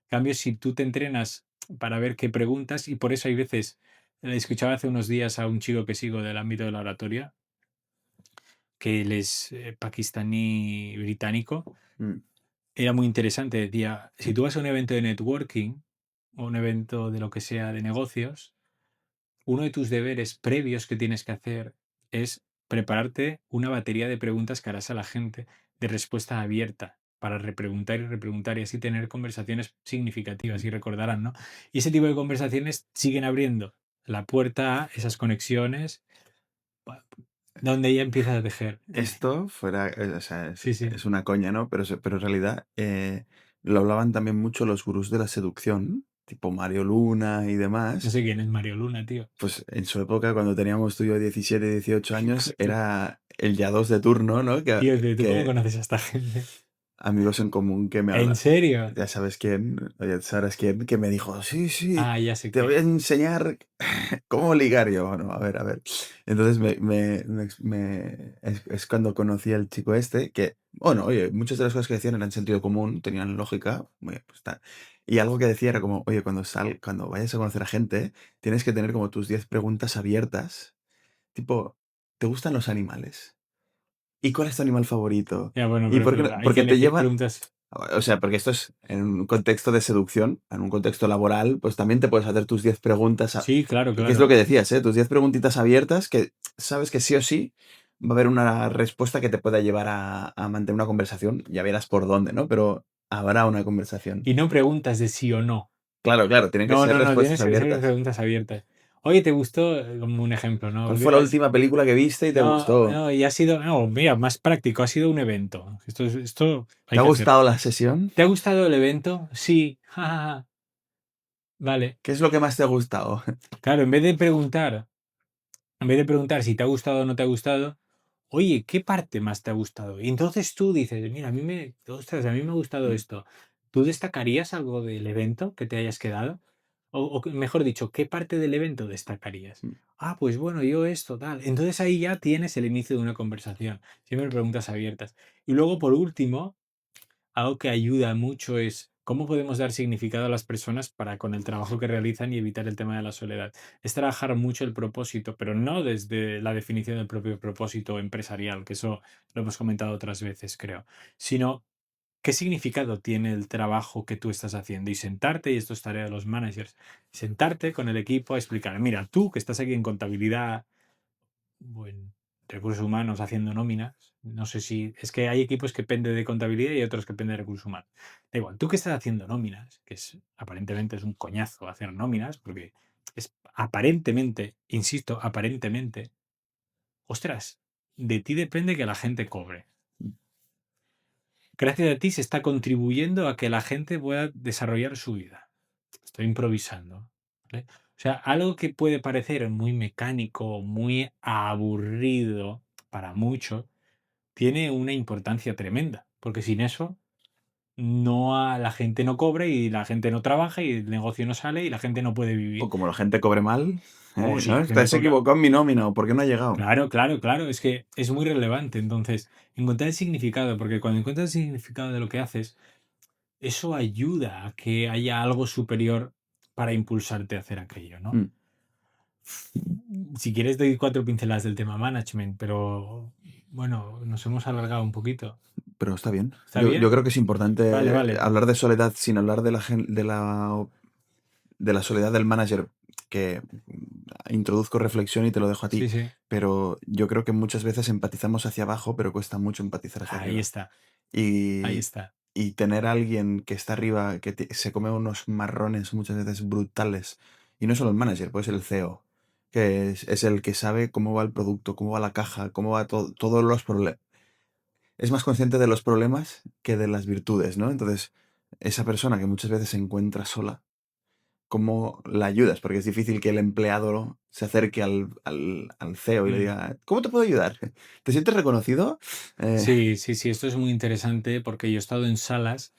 En cambio, si tú te entrenas para ver qué preguntas, y por eso hay veces, le escuchaba hace unos días a un chico que sigo del ámbito de la oratoria, que él es pakistaní británico, mm, era muy interesante. Decía, si tú vas a un evento de networking o un evento de lo que sea de negocios, uno de tus deberes previos que tienes que hacer es prepararte una batería de preguntas que harás a la gente de respuesta abierta para repreguntar y repreguntar y así tener conversaciones significativas y recordarán, ¿no? Y ese tipo de conversaciones siguen abriendo la puerta a esas conexiones pa- donde ya empieza a tejer. Esto fuera, o sea, Sí, sí. es una coña, ¿no? Pero en realidad lo hablaban también mucho los gurús de la seducción, tipo Mario Luna y No demás. sé quién es Mario Luna, tío. Pues en su época, cuando teníamos tú y yo 17, 18 años, era el ya dos de turno, ¿no? Tío, ¿tú cómo Que conoces a esta gente? amigos en común que me ¿En hablan. serio? Ya sabes quién, o ya sabrás quién, que me dijo, sí, sí, Ah, ya sé te voy a quién. enseñar cómo ligar. Yo, bueno, a ver, a ver. Entonces es cuando conocí al chico este, que, bueno, oye, muchas de las cosas que decían eran sentido común, tenían lógica, oye, pues tal. Y algo que decía era como, oye, cuando vayas a conocer a gente, tienes que tener como tus 10 preguntas abiertas, tipo, ¿te gustan los animales? ¿Y cuál es tu animal favorito? Ya, bueno, ¿Y por qué pero hay que porque te elegir lleva preguntas. o sea, porque esto es en un contexto de seducción, en un contexto laboral, pues también te puedes hacer tus 10 preguntas, Sí, claro, que es lo claro. que decías, ¿eh? Tus 10 preguntitas abiertas que sabes que sí o sí va a haber una respuesta que te pueda llevar a mantener una conversación. Ya verás por dónde, ¿no? Pero habrá una conversación. Y no preguntas de sí o no. Claro, claro, tienen que No, ser no, no, respuestas tienes que ser abiertas. preguntas abiertas. Oye, ¿te gustó? Como un ejemplo, ¿no? ¿Cuál fue la Miras, última película que viste y te no, gustó? no, y ha sido, no, mira, más práctico, ha sido un evento. Esto ¿Te hay ha que hacerlo. gustado la sesión? ¿Te ha gustado el evento? Sí. Ja, ja, ja. Vale. ¿Qué es lo que más te ha gustado? Claro, en vez de preguntar si te ha gustado o no te ha gustado, oye, ¿qué parte más te ha gustado? Y entonces tú dices, mira, ostras, a mí me ha gustado Mm, esto. ¿Tú destacarías algo del evento que te hayas quedado? Mejor dicho, ¿qué parte del evento destacarías? mm. Ah, pues bueno, yo esto, tal. Entonces ahí ya tienes el inicio de una conversación. Siempre preguntas abiertas. Y luego, por último, algo que ayuda mucho es cómo podemos dar significado a las personas para con el trabajo que realizan y evitar el tema de la soledad. Es trabajar mucho el propósito, pero no desde la definición del propio propósito empresarial, que eso lo hemos comentado otras veces, creo, sino qué significado tiene el trabajo que tú estás haciendo y sentarte, y esto es tarea de los managers, sentarte con el equipo a explicar, mira, tú que estás aquí en contabilidad, o en recursos humanos haciendo nóminas. No sé si. Es que hay equipos que dependen de contabilidad y otros que dependen de recursos humanos. Da igual, tú que estás haciendo nóminas, que es aparentemente es un coñazo hacer nóminas, porque es aparentemente, insisto, aparentemente, ostras, de ti depende que la gente cobre. Gracias a ti se está contribuyendo a que la gente pueda desarrollar su vida. Estoy improvisando. ¿Vale? O sea, algo que puede parecer muy mecánico, muy aburrido para muchos, tiene una importancia tremenda, porque sin eso la gente no cobra y la gente no trabaja y el negocio no sale y la gente no puede O vivir. como la gente cobre mal, O si la ¿no? Te gente has cobra. equivocado en mi nómina, ¿o por qué no ha llegado? Claro, claro, claro, es que es muy relevante. Entonces, encontrar el significado, porque cuando encuentras el significado de lo que haces, eso ayuda a que haya algo superior para impulsarte a hacer aquello, ¿no? Mm, Si quieres doy 4 pinceladas del tema management, pero bueno, nos hemos alargado un poquito. pero está bien. ¿Está Yo bien? creo que es Vale, importante vale. hablar de soledad sin hablar de la soledad del manager, que introduzco reflexión y te lo dejo a ti. Sí, sí. Pero yo creo que muchas veces empatizamos hacia abajo, pero cuesta mucho empatizar hacia Ahí arriba. está, ahí Y, está. y tener a alguien que está arriba, que se come unos marrones muchas veces brutales, y no solo el manager, puede ser el CEO, que es el que sabe cómo va el producto, cómo va la caja, cómo va todos los problemas. Es más consciente de los problemas que de las virtudes, ¿no? Entonces, esa persona que muchas veces se encuentra sola, ¿cómo la ayudas? Porque es difícil que el empleado se acerque al CEO y le Mm. diga, ¿cómo te puedo ayudar? ¿Te sientes reconocido? Eh, Sí, sí, sí, esto es muy interesante porque yo he estado en salas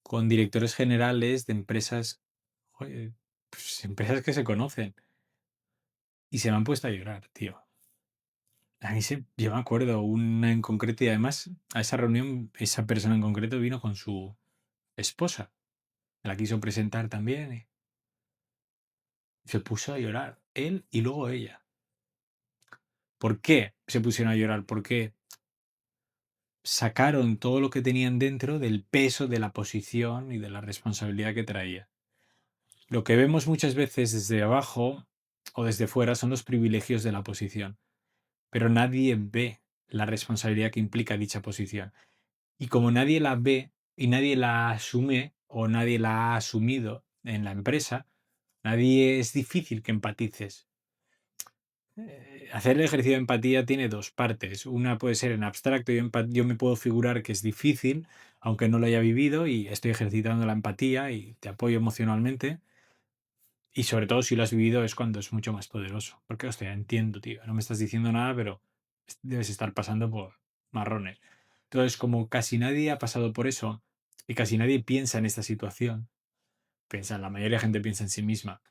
con directores generales de empresas, oye, pues, empresas que se conocen y se me han puesto a llorar, tío. Yo me acuerdo una en concreto y además a esa reunión esa persona en concreto vino con su esposa. La quiso presentar también y se puso a llorar, él y luego ella. ¿Por qué se pusieron a llorar? Porque sacaron todo lo que tenían dentro del peso de la posición y de la responsabilidad que traía. Lo que vemos muchas veces desde abajo o desde fuera son los privilegios de la posición, pero nadie ve la responsabilidad que implica dicha posición. Y como nadie la ve y nadie la asume o nadie la ha asumido en la empresa, nadie es difícil que empatices. Hacer el ejercicio de empatía tiene dos partes. Una puede ser en abstracto, yo me puedo figurar que es difícil, aunque no lo haya vivido, y estoy ejercitando la empatía y te apoyo emocionalmente. Y sobre todo si lo has vivido es cuando es mucho más poderoso. Porque, hostia, entiendo, tío, no me estás diciendo nada, pero debes estar pasando por marrones. Entonces, como casi nadie ha pasado por eso y casi nadie piensa en esta situación, la mayoría de gente piensa en sí misma.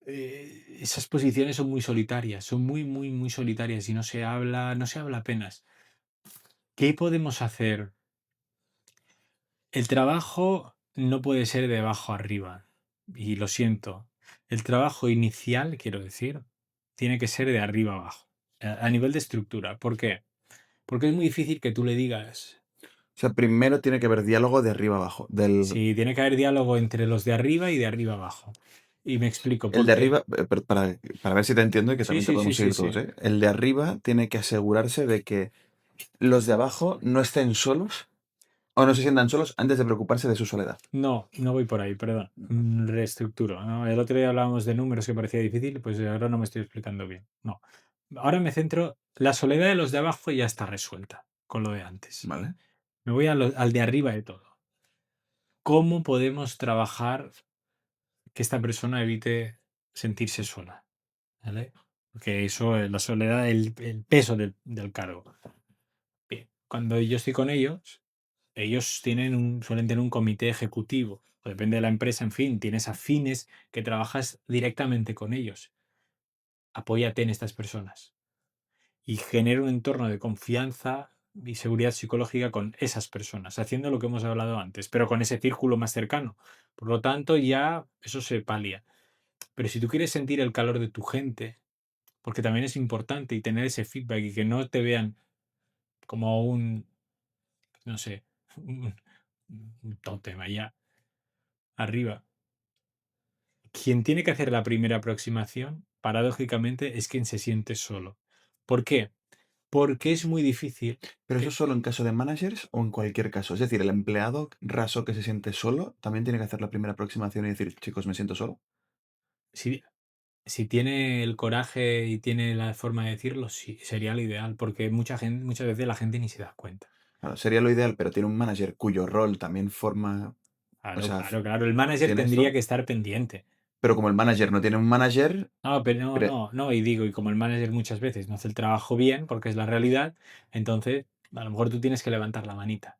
Esas posiciones son muy solitarias, son muy, muy, muy solitarias y no se habla apenas. ¿Qué podemos hacer? El trabajo no puede ser de abajo arriba. Y lo siento. El trabajo inicial, quiero decir, tiene que ser de arriba abajo. A nivel de estructura. ¿Por qué? Porque es muy difícil que tú le digas. O sea, primero tiene que haber diálogo de arriba abajo. Sí, tiene que haber diálogo entre los de arriba y de arriba abajo. Y me explico, El de porque. arriba, para ver si te entiendo y que Sí, también te sí, sí, podemos sí, seguir todos, sí. ¿eh? El de arriba tiene que asegurarse de que los de abajo no estén solos o no se sientan solos antes de preocuparse de su soledad. No, no voy por ahí, perdón. Reestructuro, ¿no? El otro día hablábamos de números que parecía difícil, pues ahora no me estoy explicando bien. No. Ahora me centro. La soledad de los de abajo ya está resuelta con lo de antes. ¿Vale? Me voy al de arriba de todo. ¿Cómo podemos trabajar que esta persona evite sentirse sola? ¿Vale? Porque eso, la soledad, el peso del cargo. Bien, cuando yo estoy con ellos suelen tener un comité ejecutivo, o depende de la empresa, en fin, tienes afines que trabajas directamente con ellos. Apóyate en estas personas y genera un entorno de confianza y seguridad psicológica con esas personas, haciendo lo que hemos hablado antes, pero con ese círculo más cercano. Por lo tanto, ya eso se palia. Pero si tú quieres sentir el calor de tu gente, porque también es importante y tener ese feedback y que no te vean como no sé, un, un tótem allá arriba. Quien tiene que hacer la primera aproximación, paradójicamente, es quien se siente solo. ¿Por qué? Porque es muy difícil Pero eso que, es solo en caso de managers o en cualquier caso. Es decir, el empleado raso que se siente solo también tiene que hacer la primera aproximación y decir, chicos, me siento solo. si, si tiene el coraje y tiene la forma de decirlo, sí, sería lo ideal, porque muchas veces la gente ni se da cuenta. Claro, sería lo ideal, pero tiene un manager cuyo rol también forma, o Claro, sea, claro, claro. El manager tiene tendría esto, que estar pendiente. pero como el manager no tiene un manager, No, pero no, cre- no, no, y digo, y como el manager muchas veces no hace el trabajo bien, porque es la realidad, entonces a lo mejor tú tienes que levantar la manita.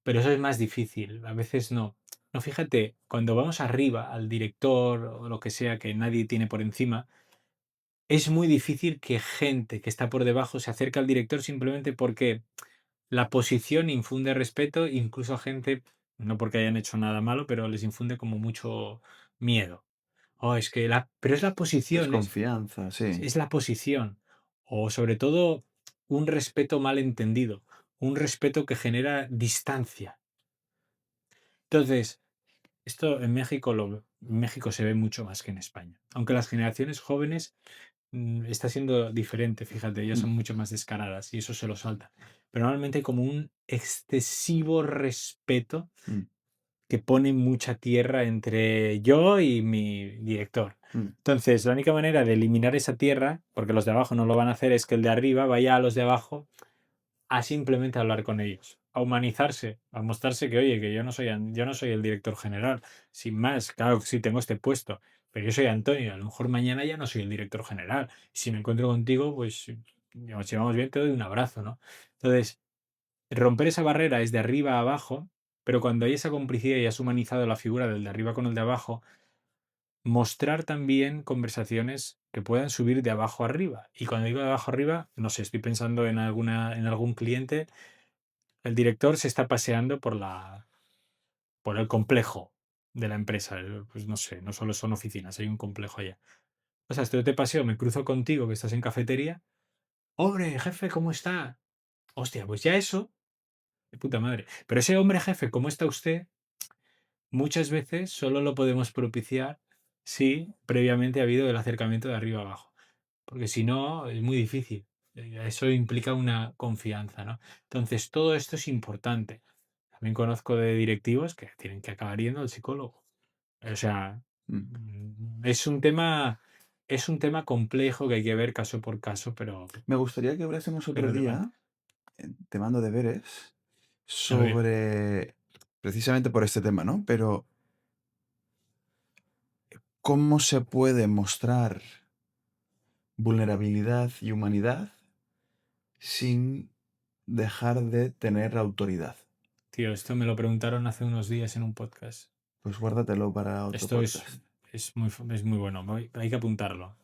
Pero eso es más difícil, a veces no. No, fíjate, cuando vamos arriba al director o lo que sea que nadie tiene por encima, es muy difícil que gente que está por debajo se acerque al director simplemente porque la posición infunde respeto, incluso a gente, no porque hayan hecho nada malo, pero les infunde como mucho miedo. Oh, pero es la posición, desconfianza, sí. es la posición. O sobre todo un respeto mal entendido, un respeto que genera distancia. Entonces, esto en México se ve mucho más que en España. Aunque las generaciones jóvenes está siendo diferente, fíjate, ya Mm, son mucho más descaradas y eso se lo salta. Pero normalmente hay como un excesivo respeto mm, que pone mucha tierra entre yo y mi director. mm. Entonces, la única manera de eliminar esa tierra, porque los de abajo no lo van a hacer, es que el de arriba vaya a los de abajo a simplemente hablar con ellos, a humanizarse, a mostrarse que, oye, que yo no soy el director general. Sin más, claro que sí tengo este puesto, pero yo soy Antonio, a lo mejor mañana ya no soy el director general. Si me encuentro contigo, pues nos llevamos bien, te doy un abrazo, ¿no? Entonces, romper esa barrera es de arriba a abajo, pero cuando hay esa complicidad y has humanizado la figura del de arriba con el de abajo, mostrar también conversaciones que puedan subir de abajo a arriba. Y cuando digo de abajo arriba, no sé, estoy pensando en algún cliente. El director se está paseando por el complejo de la empresa. Pues no sé, no solo son oficinas, hay un complejo allá. O sea, estoy de paseo, me cruzo contigo que estás en cafetería. Hombre, jefe, ¿cómo está? Hostia, pues ya eso, de puta madre. Pero ese hombre jefe, ¿cómo está usted? Muchas veces solo lo podemos propiciar si previamente ha habido el acercamiento de arriba abajo. Porque si no, es muy difícil. Eso implica una confianza, ¿no? Entonces, todo esto es importante. También conozco de directivos que tienen que acabar yendo al psicólogo. O sea, Mm. es un tema complejo que hay que ver caso por caso, Me gustaría que hablásemos otro pero relevante. día, te mando deberes, A ver, sobre, precisamente por este tema, ¿no? Pero, ¿cómo se puede mostrar vulnerabilidad y humanidad sin dejar de tener autoridad? tío, esto me lo preguntaron hace unos días en un podcast. Pues guárdatelo para otro Esto podcast. es muy bueno, hay que apuntarlo.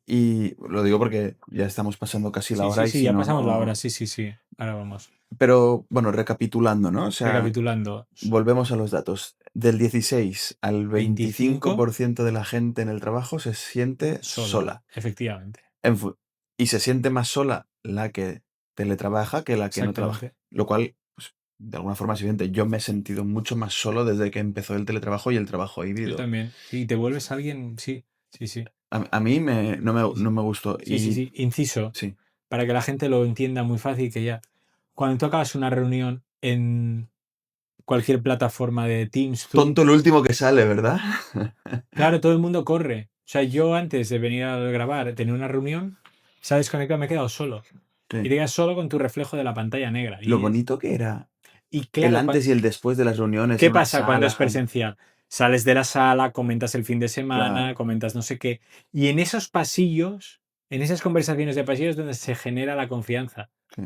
Y lo digo porque ya estamos pasando casi la Sí, hora sí, y sí, si ya no, pasamos la hora, no... sí, sí, sí. Ahora vamos. Pero bueno, recapitulando, ¿no? O sea, Recapitulando, volvemos a los datos. Del 16 al 25 25% de la gente en el trabajo se siente sola, sola. efectivamente, En fu- y se siente más sola la que teletrabaja que la que no trabaja. exactamente. Lo cual, pues, de alguna forma es evidente. Yo me he sentido mucho más solo desde que empezó el teletrabajo y el trabajo Yo híbrido. también. Sí, te vuelves alguien, sí, sí, sí, A mí sí, no sí. me gustó. Sí, sí, Y sí. Inciso, sí, para que la gente lo entienda muy fácil, que ya, cuando tú acabas una reunión en cualquier plataforma de Teams, Zoom, tonto el último que sale, ¿verdad? claro, todo el mundo corre. O sea, yo antes de venir a grabar, tenía una reunión, se ha desconectado, me he quedado solo. Y Sí. te quedas solo con tu reflejo de la pantalla negra. Lo bonito que era Y el claro, antes y el después de las reuniones ¿qué en una pasa cuando es sala. presencial? Sales de la sala, comentas el fin de semana, Claro, comentas no sé qué. Y en esos pasillos, en esas conversaciones de pasillos, es donde se genera la confianza. sí,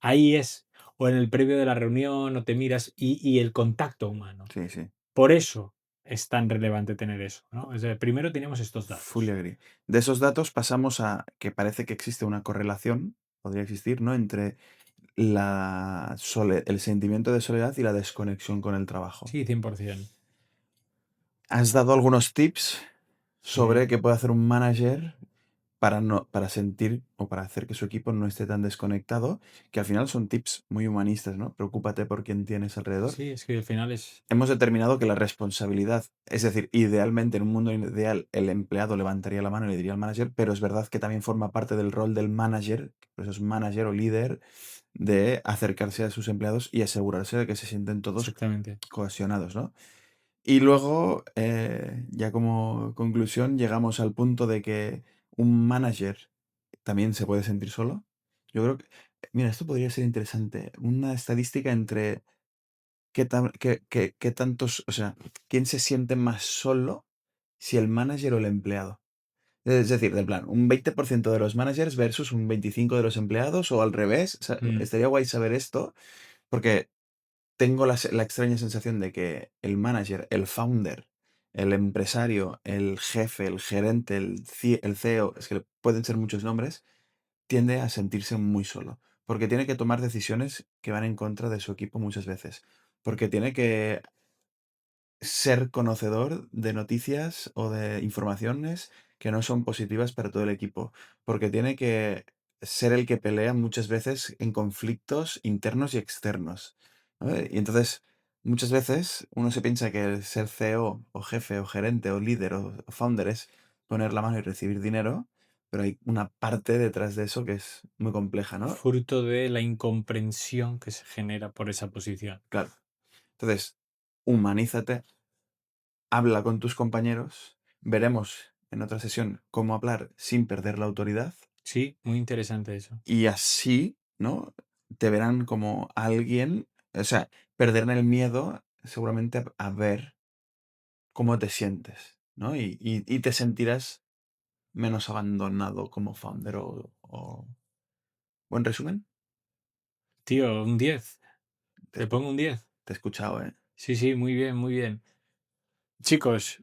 Ahí es. O en el previo de la reunión, o te miras, y el contacto humano. sí, sí. Por eso es tan relevante tener eso, ¿no? Es decir, primero tenemos estos Fully datos. agree. De esos datos pasamos a que parece que existe una correlación, podría existir, ¿no? Entre el sentimiento de soledad y la desconexión con el trabajo. Sí, 100%. Has dado algunos tips sobre Sí, qué puede hacer un manager para sentir o para hacer que su equipo no esté tan desconectado, que al final son tips muy humanistas, ¿no? Preocúpate por quien tienes alrededor. sí, es que al final es... Hemos determinado que la responsabilidad, es decir, idealmente, en un mundo ideal, el empleado levantaría la mano y le diría al manager, pero es verdad que también forma parte del rol del manager, por eso es manager o líder, de acercarse a sus empleados y asegurarse de que se sienten todos Exactamente. cohesionados, ¿no? Y luego, ya como conclusión, llegamos al punto de que un manager también se puede sentir solo. Yo creo que, mira, esto podría ser interesante, una estadística entre qué tantos, o sea, quién se siente más solo, si el manager o el empleado. Es decir, del plan, un 20% de los managers versus un 25% de los empleados o al revés. O sea, Mm, estaría guay saber esto, porque tengo la extraña sensación de que el manager, el founder, el empresario, el jefe, el gerente, el CEO, es que pueden ser muchos nombres, tiende a sentirse muy solo, porque tiene que tomar decisiones que van en contra de su equipo muchas veces, porque tiene que ser conocedor de noticias o de informaciones que no son positivas para todo el equipo, porque tiene que ser el que pelea muchas veces en conflictos internos y externos, ¿no? Y entonces, muchas veces uno se piensa que el ser CEO o jefe o gerente o líder o founder es poner la mano y recibir dinero, pero hay una parte detrás de eso que es muy compleja, ¿no? fruto de la incomprensión que se genera por esa posición. Claro. Entonces, humanízate, habla con tus compañeros. Veremos en otra sesión cómo hablar sin perder la autoridad. Sí, muy interesante eso. Y así, ¿no? Te verán como alguien, o sea, perderán el miedo seguramente a ver cómo te sientes, ¿no? Y te sentirás menos abandonado como founder Buen resumen. Tío, un 10. Te, Le escu- pongo un 10. te he escuchado, ¿eh? Sí, sí, muy bien, muy bien. Chicos,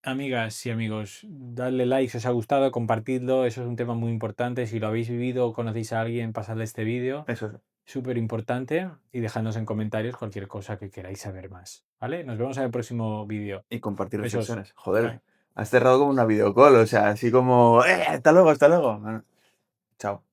amigas y amigos, dadle like si os ha gustado, compartidlo, eso es un tema muy importante. Si lo habéis vivido o conocéis a alguien, pasadle este vídeo, Eso es. súper importante. Y dejadnos en comentarios cualquier cosa que queráis saber más. ¿Vale? Nos vemos en el próximo vídeo. Y compartir Besos. reflexiones. Joder, Chao. has cerrado como una videocall, o sea, así como, hasta luego, hasta luego. Bueno, chao.